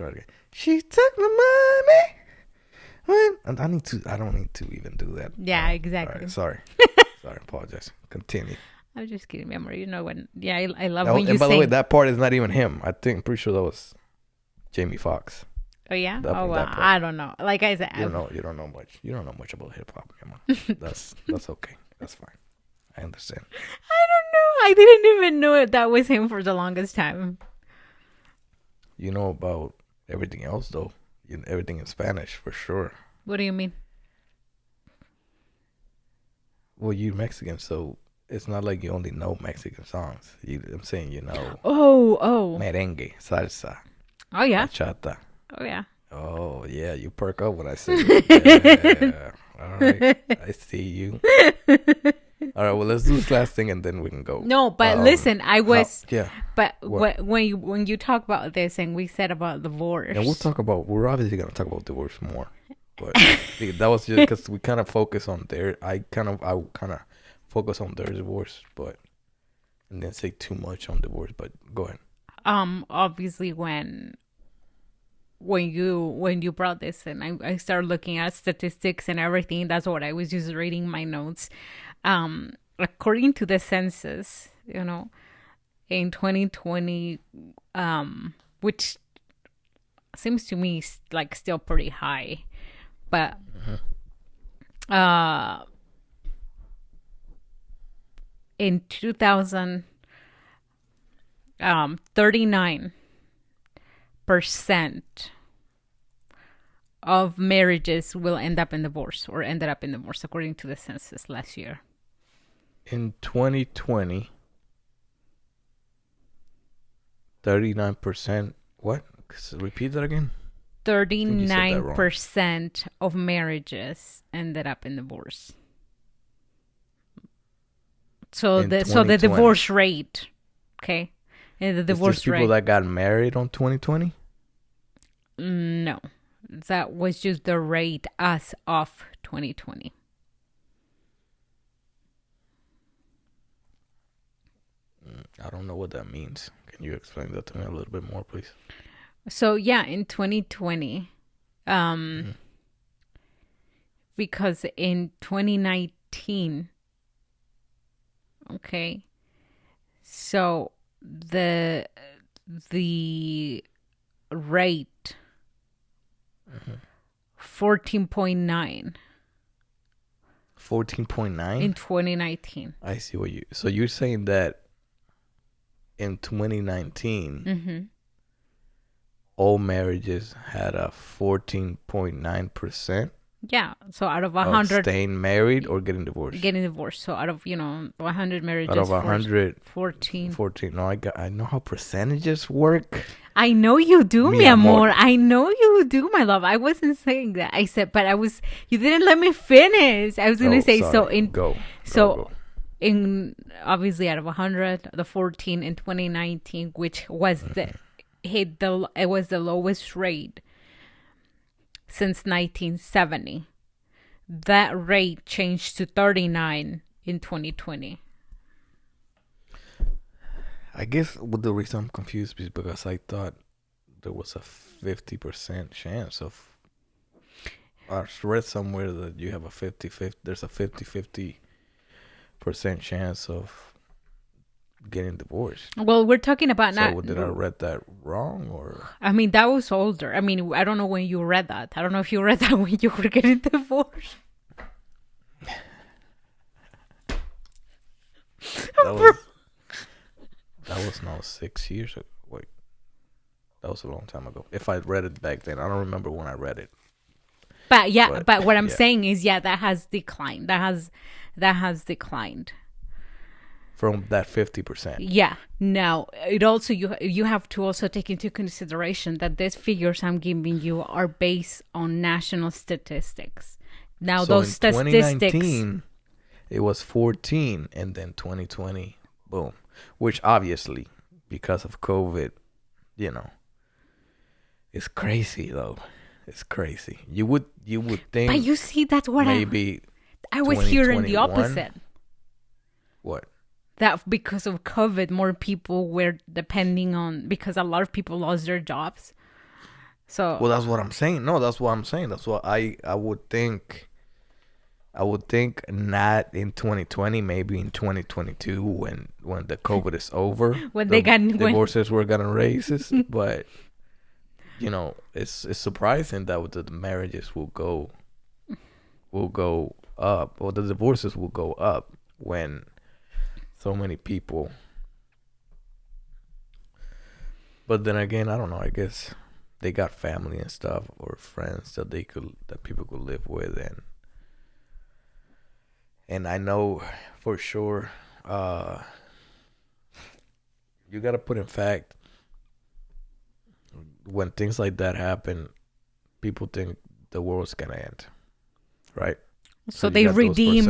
it again. She took my money. And I don't need to even do that. Yeah, exactly. Right, sorry, apologize. Continue. I'm just kidding, memory. You know when? Yeah, I love when you and by sing. the way, that part is not even him. I'm pretty sure that was Jamie Foxx. Oh yeah. That well, part. I don't know. Like I said, you don't know much. You don't know much about hip hop, Emma. That's okay. That's fine. I understand. I don't know. I didn't even know it. That was him for the longest time. You know about everything else though. Everything in Spanish for sure. What do you mean? Well, you're Mexican, so it's not like you only know Mexican songs. I'm saying Oh. merengue, salsa. Oh yeah. Bachata. Oh yeah. Oh yeah, you perk up when I say it. Yeah. All right, I see you. All right, well, let's do this last thing and then we can go. No, but listen, I was. Yeah. But when you talk about this and we said about divorce. And we're obviously gonna talk about divorce more. But that was just because we kind of focus on their. I kind of focus on their divorce, but and then say too much on divorce. But go ahead. Obviously when you brought this in, I started looking at statistics and everything. That's what I was just reading my notes. According to the census, in 2020, which seems to me like still pretty high, but in 2000, 39% of marriages will end up in divorce or ended up in divorce, according to the census last year. In 2020, 39%. What? Repeat that again. 39% of marriages ended up in divorce. So the divorce rate, okay, and the divorce people rate. That got married on 2020. No, that was just the rate as of 2020. I don't know what that means. Can you explain that to me a little bit more, please? So yeah, in 2020, because in 2019, okay, so the rate 14.9. 14.9 in 2019. I see what you. So you're saying that in 2019, all marriages had a 14.9%. Yeah. So out of 100, staying married or getting divorced. Getting divorced. So out of 100 marriages, out of 100, 14. 14. No, I know how percentages work. I know you do, mi amor. I know you do, my love. I wasn't saying that. I said, but you didn't let me finish. I was going to say, sorry. In obviously out of 100, the 14 in 2019, which was it was the lowest rate since 1970. That rate changed to 39 in 2020. I guess the reason I'm confused is because I thought there was a 50% chance of. I read somewhere that you have a 50-50. There's a 50% chance of getting divorced. Well, we're talking about so not. So did I read that wrong or? I mean, that was older. I mean, I don't know when you read that. I don't know if you read that when you were getting divorced. That was now 6 years ago. Wait, that was a long time ago. If I read it back then, I don't remember when I read it. But what I'm saying is, that has declined. That has declined from that 50%. Yeah. Now, it also you have to also take into consideration that these figures I'm giving you are based on national statistics. Now, so those statistics. 2019, it was 14, and then 2020, boom. Which obviously, because of COVID, it's crazy though. It's crazy. You would think. But you see, that's what maybe I was hearing the opposite. What? That because of COVID, more people were depending on, because a lot of people lost their jobs. So. Well, that's what I'm saying. No, that's what I'm saying. That's what I would think. I would think not in 2020, maybe in 2022 when the COVID is over. When divorces were gonna raise, but it's surprising that the marriages will go up, or the divorces will go up when so many people. But then again, I don't know. I guess they got family and stuff or friends that people could live with, and I know for sure, you got to put in fact, when things like that happen, people think the world's going to end, right? So they redeem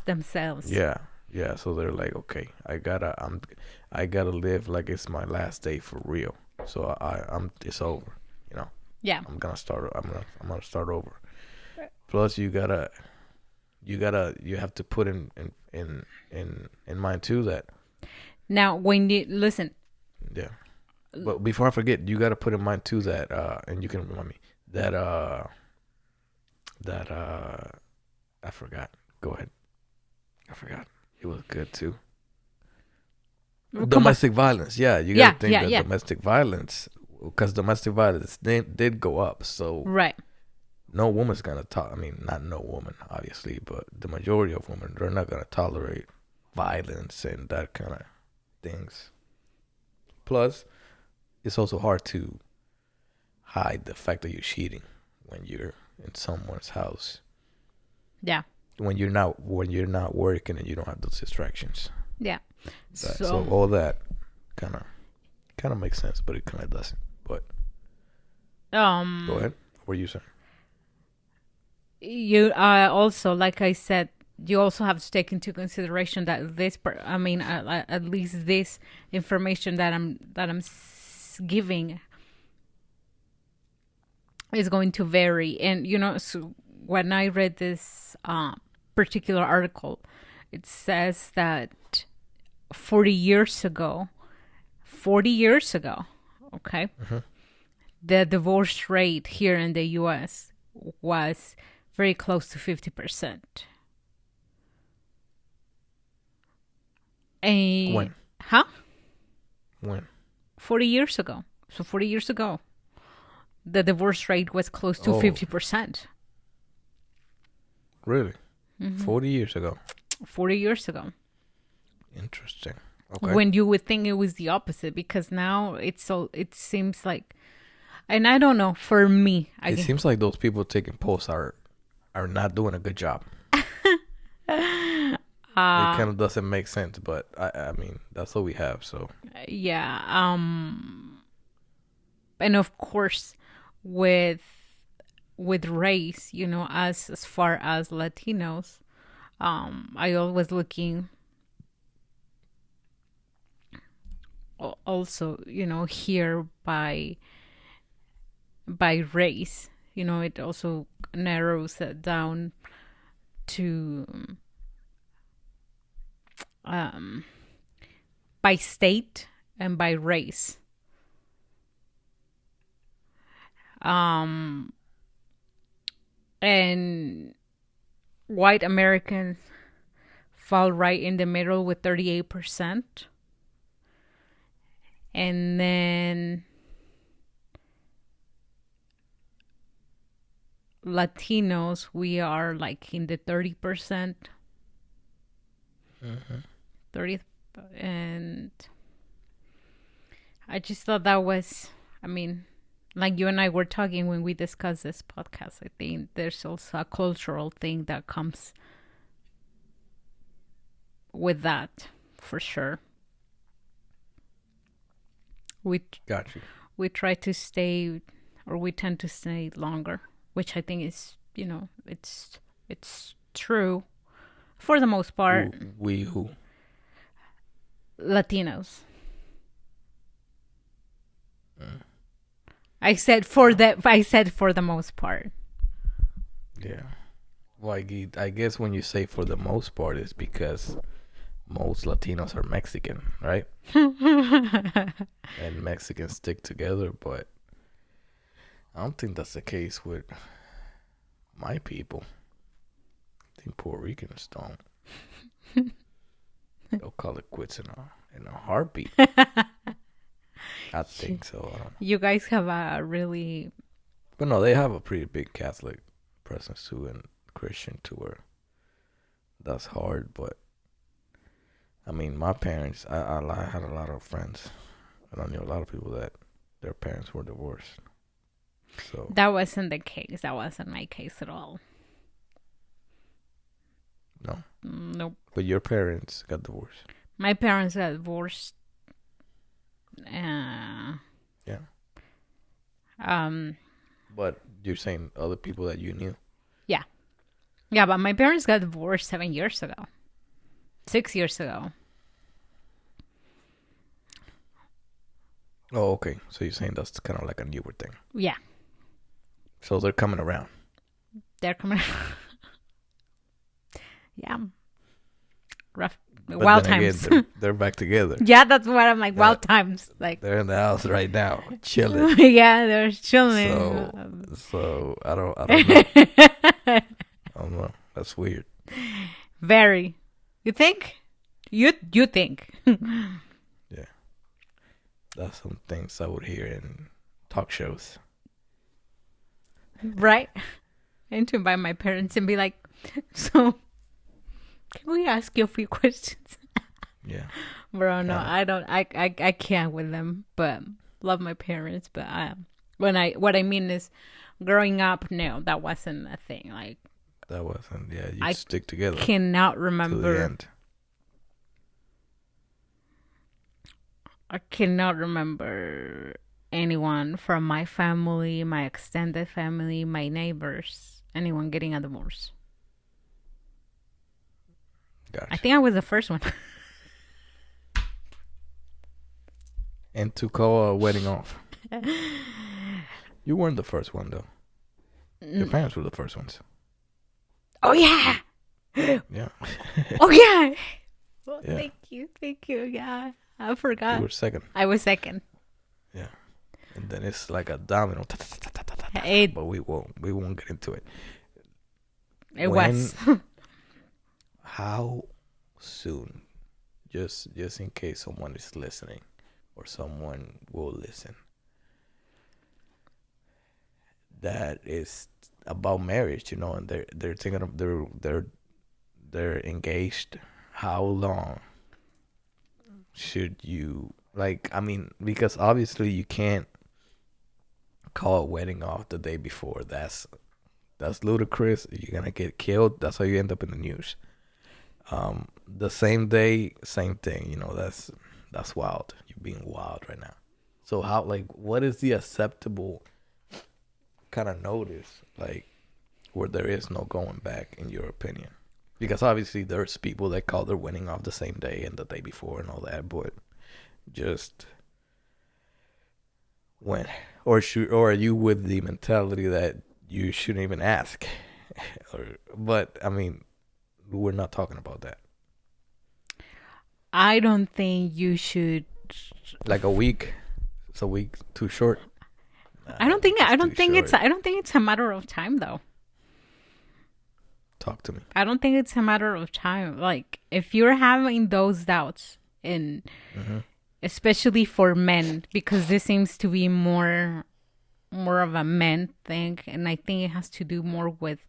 themselves. Yeah. So they're like, okay, I gotta live like it's my last day for real. So it's over, Yeah. I'm gonna start over. Plus, you have to put in mind too that Now, when you listen, yeah. But before I forget, you gotta put in mind too that and you can remind me that I forgot. Go ahead. I forgot. It was good too. well, come on. Domestic violence. Yeah, you Yeah, gotta think yeah, that yeah. domestic violence, because domestic violence did go up. So Right. no woman's gonna I mean, not no woman, obviously, but the majority of women, they're not gonna tolerate violence and that kind of things. Plus, it's also hard to hide the fact that you're cheating when you're in someone's house. Yeah. When you're not working and you don't have those distractions. Yeah. So all that kind of makes sense, but it kind of doesn't. But go ahead. What were you saying? You also, like I said, you also have to take into consideration that at least this information that I'm giving is going to vary. And so when I read this particular article, it says that 40 years ago, okay, the divorce rate here in the U.S. was very close to 50%. When? Huh? When? 40 years ago. So 40 years ago, the divorce rate was close to 50%. Really? 40 years ago. 40 years ago. Interesting. Okay. When you would think it was the opposite, because now it seems like, and I don't know, for me, it seems like those people taking posts are not doing a good job. It kind of doesn't make sense, but I mean, that's what we have, so. Yeah. And of course, with race, as far as Latinos, I always looking also, here by race, it also narrows it down to by state and by race. And white Americans fall right in the middle with 38%. And then Latinos, we are like in the 30%. 30, and I just thought that was, I mean, like you and I were talking when we discussed this podcast, I think there's also a cultural thing that comes with that, for sure. Got you. We try to stay, or we tend to stay longer, which I think is, it's true for the most part. Who? Latinos. I said for the most part. Yeah. Well, I guess when you say for the most part, it's because most Latinos are Mexican, right? And Mexicans stick together, but I don't think that's the case with my people. I think Puerto Ricans don't. They'll call it quits in a heartbeat. I think so. I don't know. You guys have a really... But no, they have a pretty big Catholic presence too, and Christian too, where that's hard. But I mean, my parents, I had a lot of friends, and I knew a lot of people that their parents were divorced. So That wasn't the case. That wasn't my case at all. No? Nope. But your parents got divorced? My parents got divorced. Yeah. Um. But you're saying other people that you knew? Yeah. Yeah, but my parents got divorced 7 years ago. 6 years ago. Oh, okay. So you're saying that's kind of like a newer thing. Yeah. So they're coming around. they're coming. Yeah. Rough. But Wild then again, times. they're back together. Yeah, that's what I'm like. Wild times. Like, They're in the house right now, chilling. yeah, they're chilling. So I don't know. I don't know. That's weird. Very. You think? You think? Yeah, that's some things I would hear in talk shows. Right? And to invite my parents and be like, so can we ask you a few questions? Yeah. Bro, no, I don't. I can't with them, but love my parents. But what I mean is, growing up, no, that wasn't a thing. Like, That wasn't. Yeah, you I stick together cannot to the remember. end. I cannot remember anyone from my family, my extended family, my neighbors, anyone getting a divorce. Gotcha. I think I was the first one. And to call a wedding off. You weren't the first one though. Your parents were the first ones. Oh yeah. Yeah. Oh yeah. Well, Yeah. Thank you. Yeah, I forgot. You were second. I was second. Yeah. And then it's like a domino. It But we won't get into it. it When- was. How soon? Just in case someone is listening or someone will listen. That is about marriage, and they're thinking of they're engaged. How long should you because obviously you can't call a wedding off the day before. That's ludicrous. You're gonna get killed. That's how you end up in the news. The same day, same thing. That's wild. You're being wild right now. So what is the acceptable kind of notice, where there is no going back, in your opinion? Because obviously there's people that call their wedding off the same day and the day before and all that, but just when, or are you with the mentality that you shouldn't even ask? But I mean, we're not talking about that. I don't think you should. Like a week. It's a week too short. I don't think it's it's a matter of time though. Talk to me. I don't think it's a matter of time. Like, if you're having those doubts, and especially for men, because this seems to be more of a men thing, and I think it has to do more with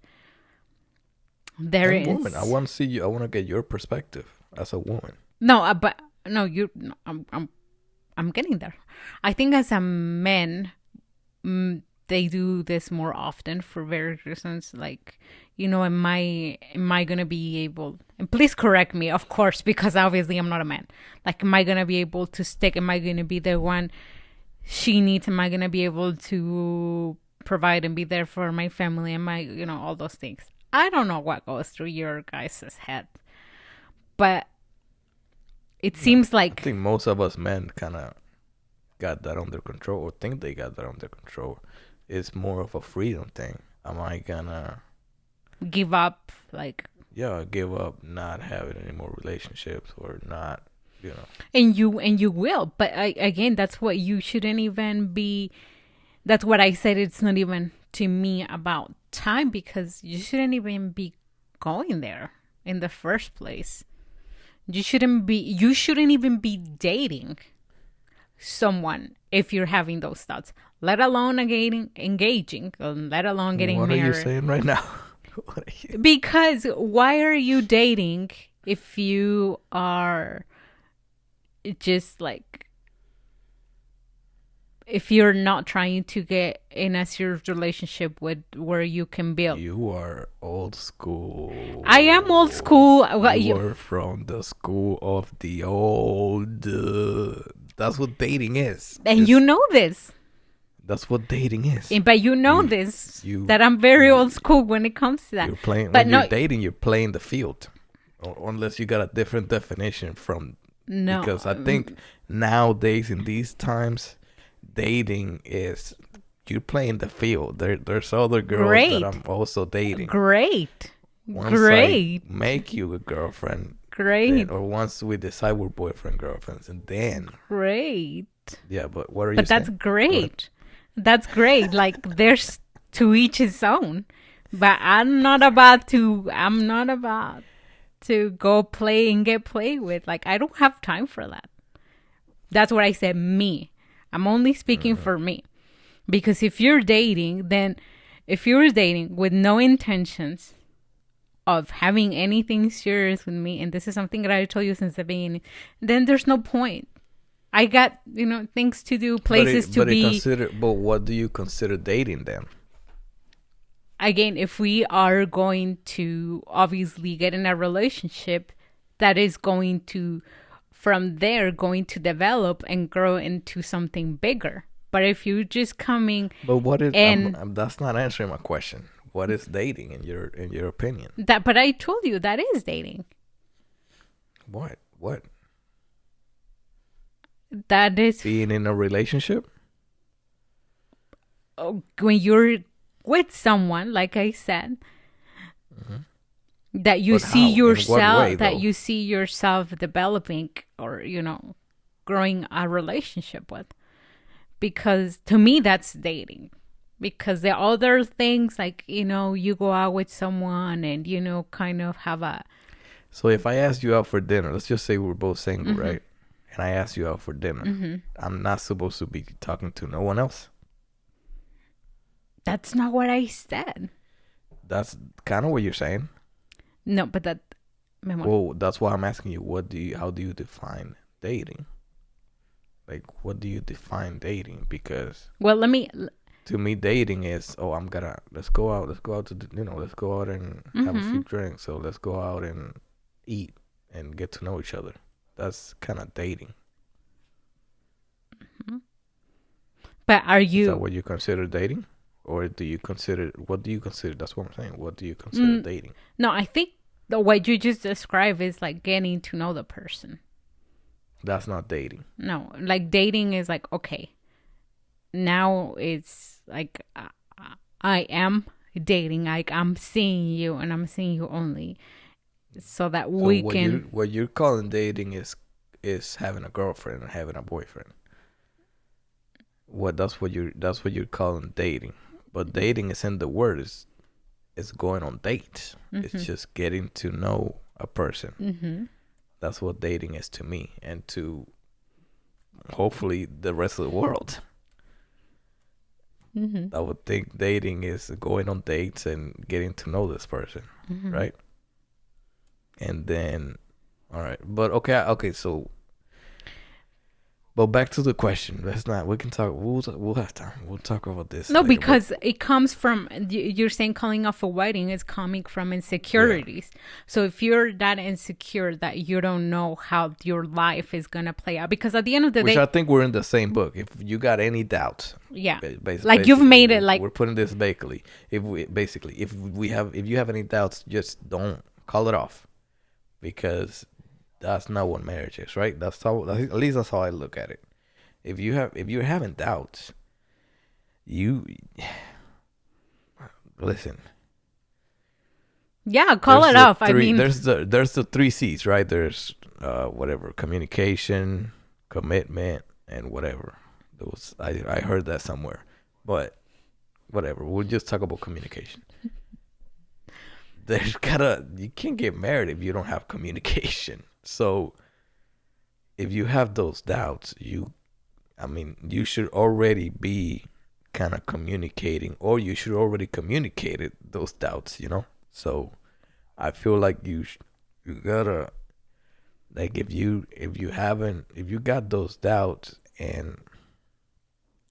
Woman, I want to see you. I want to get your perspective as a woman. No, but no, I'm getting there. I think as a man, they do this more often for various reasons. Like, am I gonna be able? And please correct me, of course, because obviously I'm not a man. Like, am I gonna be able to stick? Am I gonna be the one she needs? Am I gonna be able to provide and be there for my family? Am I, all those things? I don't know what goes through your guys' head, but it seems like I think most of us men kind of got that under control, or think they got that under control. It's more of a freedom thing. Am I gonna give up, give up not having any more relationships, or not, and you will, but again, that's what you shouldn't even be. That's what I said. It's not even to me about time, because you shouldn't even be going there in the first place. You shouldn't even be dating someone if you're having those thoughts, let alone engaging, let alone getting married. What are you saying right now? Because why are you dating if you are just if you're not trying to get in a serious relationship with where you can build? You are old school. I am old school. You are from the school of the old. That's what dating is. And you know this. That's what dating is. But that I'm very old school when it comes to that. You're playing, but when you're dating, you're playing the field. Or unless you got a different definition from. No. Because I think nowadays, in these times, dating is you're playing the field. There's other girls Great. that I'm also dating. Great. Once Great. I make you a girlfriend, Great. or once we decide we're boyfriend girlfriends, and then Great. yeah. But what are you But saying? that's great. That's great. Like there's to each his own. But I'm not about to go play and get played with. Like I don't have time for that. That's what I said, me. I'm only speaking for me. Because if you're dating with no intentions of having anything serious with me, and this is something that I told you since the beginning, then there's no point. I got, things to do, places to be. But what do you consider dating then? Again, if we are going to obviously get in a relationship that is going to, from there, going to develop and grow into something bigger. But if you're just coming, but what is? That's not answering my question. What is dating in your opinion? But I told you that is dating. What? That is being in a relationship. When you're with someone, like I said, that you see yourself, that you see yourself developing or growing a relationship with. Because to me, that's dating. Because the other things, like, you go out with someone and, kind of have a... So if I ask you out for dinner, let's just say we're both single, right? And I ask you out for dinner. I'm not supposed to be talking to no one else. That's not what I said. That's kind of what you're saying. No, but that... Well, that's why I'm asking you, how do you define dating? Like, what do you define dating? Because... Well, to me, dating is, let's go out and have a few drinks. So let's go out and eat and get to know each other. That's kind of dating. But are you... Is that what you consider dating? Or what do you consider? That's what I'm saying. What do you consider dating? No, I think what you just described is like getting to know the person. That's not dating. No, like dating is like, okay, now it's like I am dating. Like I'm seeing you and I'm seeing you only so that we can... What you're calling dating is having a girlfriend and having a boyfriend. That's what you're calling dating. But dating is in the word. It's going on dates. It's just getting to know a person. That's what dating is to me and to hopefully the rest of the world. I would think dating is going on dates and getting to know this person, right? And then, all right. But okay, so... But back to the question. We can talk. We'll have time. We'll talk about this. No, later. because it comes from, you're saying calling off a wedding is coming from insecurities. Yeah. So if you're that insecure that you don't know how your life is going to play out, because at the end of the day... Which I think we're in the same book. If you got any doubts. Yeah. Like you've made it like... We're putting this basically. If you have any doubts, just don't call it off. Because... that's not what marriage is, right? At least that's how I look at it. If you're having doubts, listen. Yeah, call it off. There's the 3 C's, right? There's communication, commitment, and whatever. I heard that somewhere, but whatever. We'll just talk about communication. You can't get married if you don't have communication. So if you have those doubts, you should already be kind of communicating, or you should already communicated those doubts, So I feel like you gotta, like, if you got those doubts and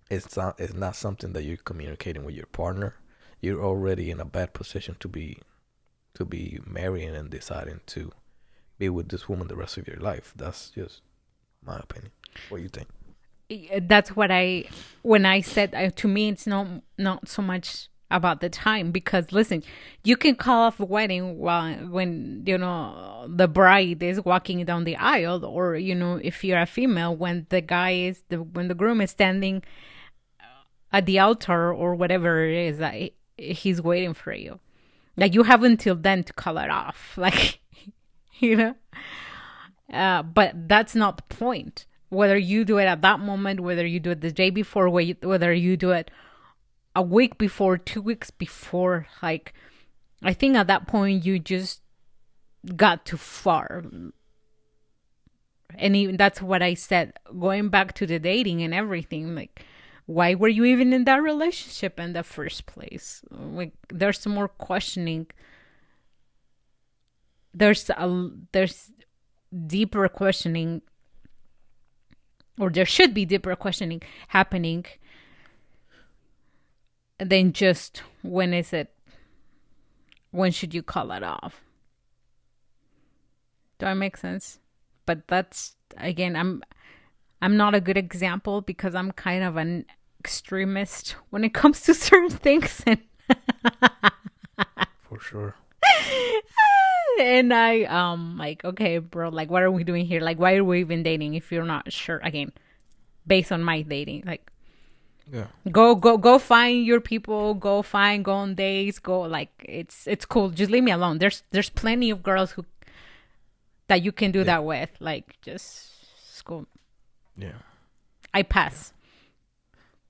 it's not something that you're communicating with your partner, you're already in a bad position to be marrying and deciding to be with this woman the rest of your life. That's just my opinion. What do you think? That's what when I said, to me, it's not so much about the time, because listen, you can call off a wedding when the bride is walking down the aisle, or if you're a female, when the groom is standing at the altar or whatever it is that he's waiting for you. Like, you have until then to call it off. Like, you know? But that's not the point. Whether you do it at that moment, whether you do it the day before, whether you do it a week before, 2 weeks before, like, I think at that point you just got too far. And even that's what I said, going back to the dating and everything, like, why were you even in that relationship in the first place? Like, there's more questioning. There's deeper questioning, or there should be deeper questioning happening than just when should you call it off? Do I make sense? But that's, again, I'm not a good example because I'm kind of an extremist when it comes to certain things. And For sure. And I like, okay, bro, like, what are we doing here? Like, why are we even dating if you're not sure? Again, based on my dating, like, yeah, go find your people, go on dates, go, like, it's cool. Just leave me alone. There's plenty of girls that you can do that with. Like, just school. Yeah. I pass.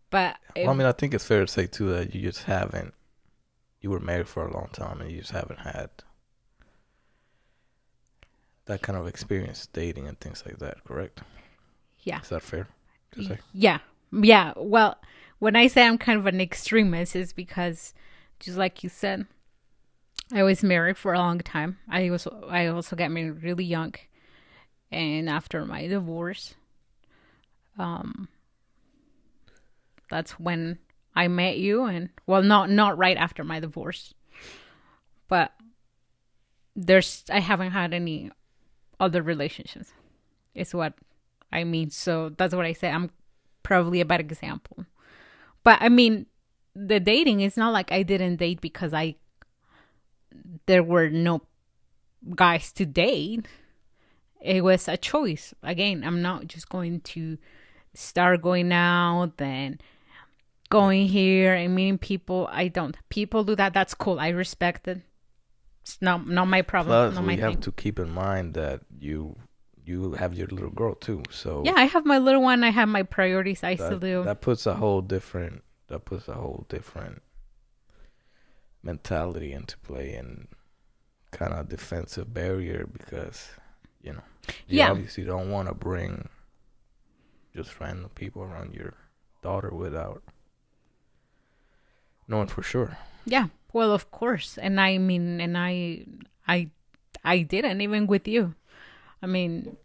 But well, I mean, I think it's fair to say too that you were married for a long time and you just haven't had that kind of experience dating and things like that, correct? Yeah. Is that fair to say? Yeah. Yeah. Well, when I say I'm kind of an extremist, it's because, just like you said, I was married for a long time. I also got married really young. And after my divorce, that's when I met you. And, well, not right after my divorce, but I haven't had any other relationships, is what I mean. So that's what I say. I'm probably a bad example. But I mean, the dating is not like I didn't date because there were no guys to date. It was a choice. Again, I'm not just going to start going out and going here and meeting people. I don't. People do that. That's cool. I respect it. It's not my problem. Plus, not we my have thing. to keep in mind that you have your little girl too. So yeah, I have my little one. I have my priorities. I still do. That puts a whole different mentality into play and kind of defensive barrier because you obviously don't want to bring just random people around your daughter without knowing for sure. Yeah, well, of course. And I mean, and I didn't, even with you. I mean,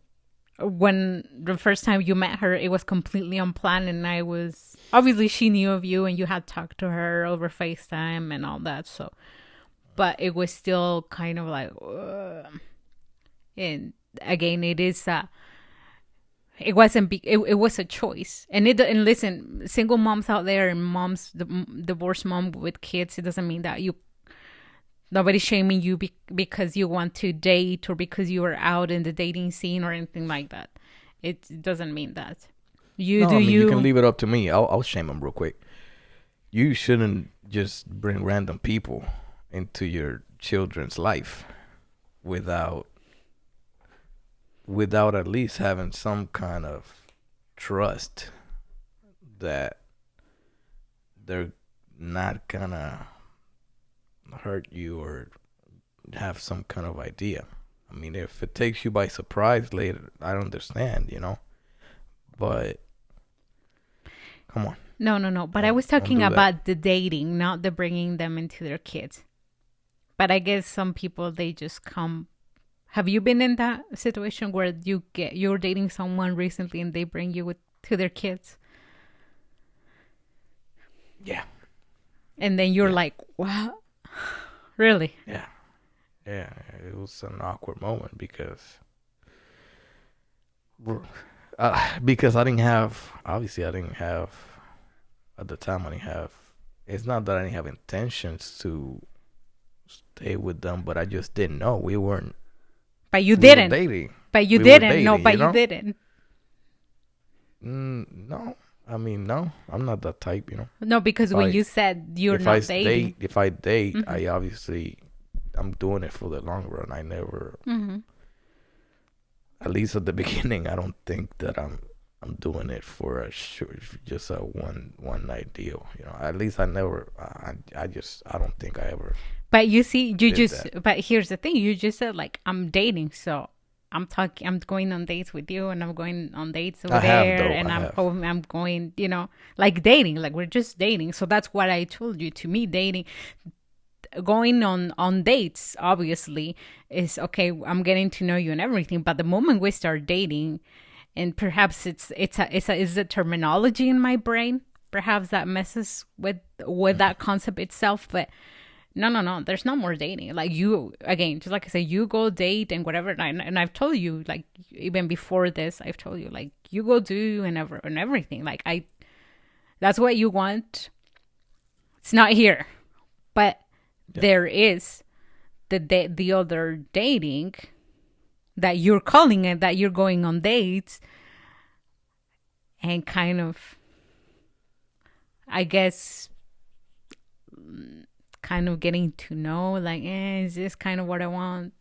when the first time you met her, it was completely unplanned, and obviously she knew of you and you had talked to her over FaceTime and all that. So, but it was still kind of like, and again, it was a choice. And listen, single moms out there and moms, divorced mom with kids, it doesn't mean that nobody's shaming you because you want to date or because you are out in the dating scene or anything like that. It doesn't mean that. You can leave it up to me. I'll shame them real quick. You shouldn't just bring random people into your children's life without at least having some kind of trust that they're not gonna hurt you or have some kind of idea. I mean, if it takes you by surprise later, I understand, but come on. No. But I was talking about the dating, not the bringing them into their kids. But I guess some people, they just come. Have you been in that situation where you're dating someone recently and they bring you to their kids? Yeah. And then you're like, what? Really? Yeah. Yeah. It was an awkward moment because I didn't have, at the time it's not that I didn't have intentions to stay with them, but I just didn't know. We weren't. But you didn't. Were dating. But you We didn't. Were dating, no, but you didn't. No, I mean, no, I'm not that type, No, because when I- you said you're if not I dating. if I date, Mhm. I obviously I'm doing it for the long run. I never, Mm-hmm. at least at the beginning, I don't think that I'm doing it for just a one night deal. At least I never. I don't think I ever But you see, you did just. that. But here's the thing: you just said like I'm dating, so I'm talking. I'm going on dates with you, and I'm going on dates over I have, there, though. and I I'm have. home. I'm going, like dating, like we're just dating. So that's what I told you. To me, dating, going on dates, obviously, is okay. I'm getting to know you and everything. But the moment we start dating, and perhaps it's a terminology in my brain, perhaps that messes with that concept itself, but. No. There's no more dating. Like you, again, just like I said, you go date and whatever. And I've told you, like even before this, I've told you, like you go do and everything. Like that's what you want. It's not here, but Yeah. there is the other dating that you're calling it, that you're going on dates, and kind of, I guess, kind of getting to know, like, is this kind of what I want?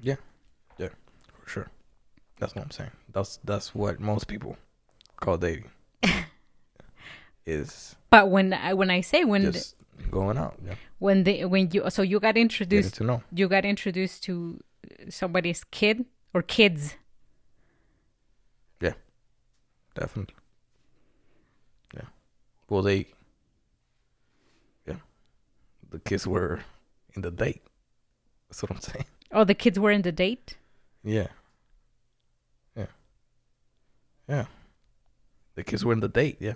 Yeah, for sure. That's what I'm saying. That's what most people call dating. Is But when I say just going out. Yeah, when you, so you got getting introduced, to know. you got introduced to somebody's kid or kids. Yeah, definitely. Yeah. Well, the kids were in the date. That's what I'm saying. Oh, the kids were in the date. Yeah. The kids were in the date. Yeah.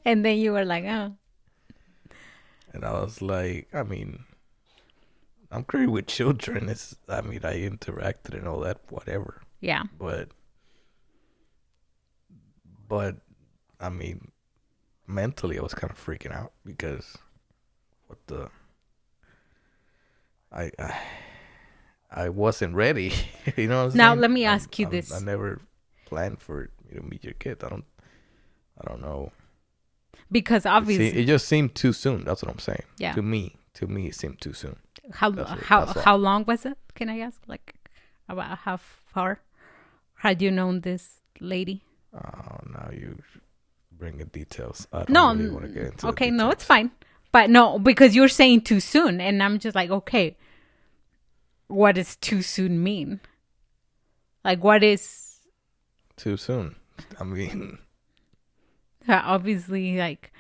And then you were like, oh, And I was like, I mean, I'm great with children. I interacted and all that, whatever. yeah. But I mean, mentally, I was kind of freaking out because I I wasn't ready. You know what I'm Now saying? let me ask you this. I never planned for you to meet your kid. I don't know. Because obviously, It just seemed too soon. That's what I'm saying. Yeah. To me, it seemed too soon. how that's how long was it? Can I ask? Like, about how far had you known this lady? Oh, now you bringing details. I don't No, really want to get into. okay, the no, it's details. fine. But no, because you're saying too soon, and I'm just like, okay, what does too soon mean? Like, what is Too soon. I mean, obviously like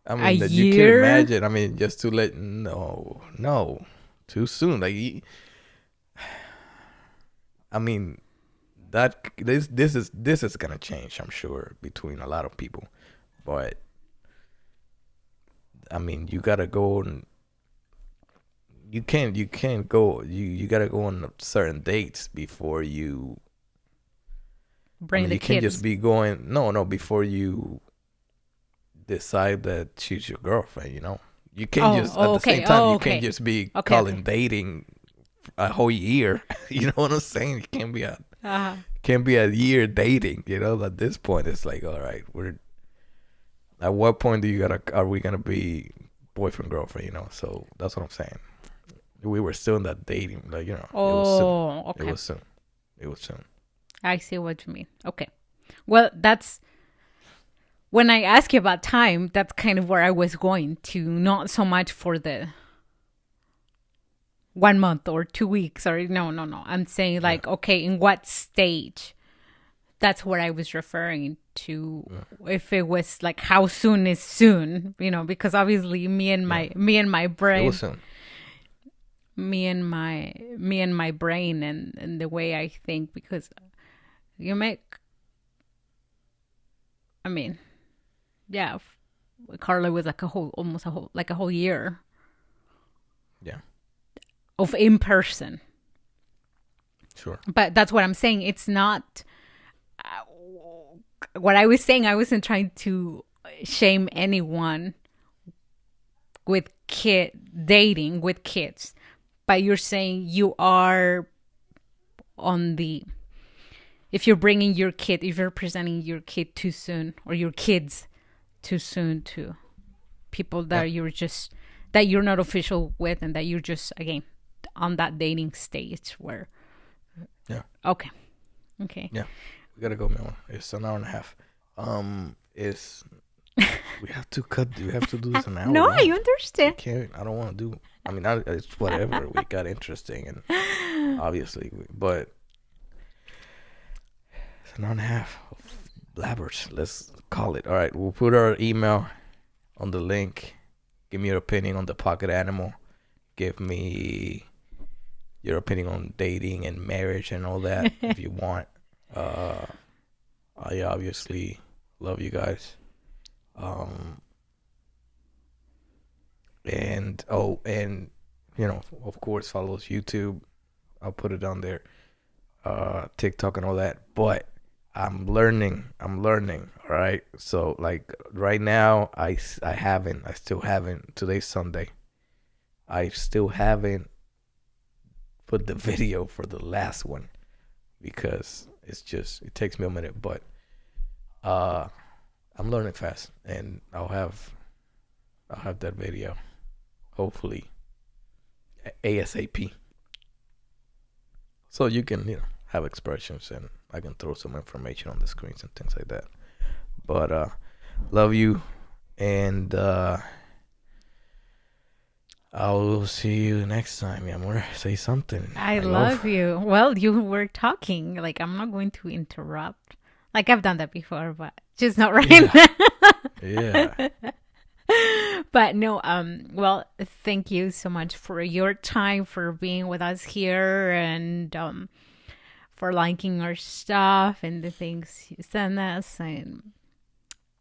I a mean that you can year? imagine. I mean, just to let no, too soon. Like, I mean, that this is gonna change. I'm sure between a lot of people, but I mean, you gotta go and you can't go. You gotta go on certain dates before you. Bring the You can't kids. just be going. No, before you decide that she's your girlfriend. You can't just at the same time. You can't just be calling dating a whole year. You know what I'm saying? It can't be a year dating. At this point, it's like, all right, at what point are we gonna be boyfriend girlfriend? So that's what I'm saying. We were still in that dating, like it was soon. Okay. It was soon. I see what you mean. Okay. Well, that's when I ask you about time, that's kind of where I was going to, not so much for the 1 month or 2 weeks or no. I'm saying like, okay, in what stage? That's what I was referring to. Yeah. If it was like how soon is soon, because obviously me and my brain. It was soon. Me and my brain and the way I think, because yeah, Carla was like almost a whole year. Yeah. Of in person. Sure. But that's what I'm saying. It's not what I was saying. I wasn't trying to shame anyone with dating with kids, but you're saying you are if you're bringing your kid, if you're presenting your kid too soon or your kids too soon to people that that you're not official with, and that you're just, again, on that dating stage where. Yeah. Okay. Yeah. We gotta go, man. It's an hour and a half. It's we have to do this an hour. No, long. I understand. I don't want to do. I mean, it's whatever. We got interesting, and obviously, but it's an hour and a half of blabbers. Let's call it. All right, we'll put our email on the link. Give me your opinion on the pocket animal. Give me your opinion on dating and marriage and all that if you want. I obviously love you guys. And of course, follow us YouTube. I'll put it down there. TikTok and all that. But I'm learning. All right. So like right now, I still haven't. Today's Sunday. I still haven't put the video for the last one because it takes me a minute. But I'm learning fast, and I'll have that video hopefully ASAP. So you can have expressions, and I can throw some information on the screens and things like that. But love you, and I'll see you next time. Amor, say something. I love you. Well, you were talking. Like, I'm not going to interrupt. Like, I've done that before, but just not right now. Yeah. But no, well, thank you so much for your time, for being with us here, and for liking our stuff and the things you send us. And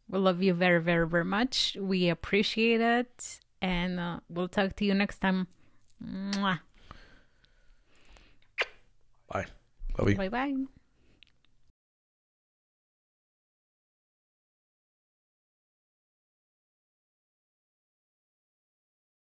we love you very, very, very much. We appreciate it. And we'll talk to you next time. Mwah. Bye. Love you. Bye-bye.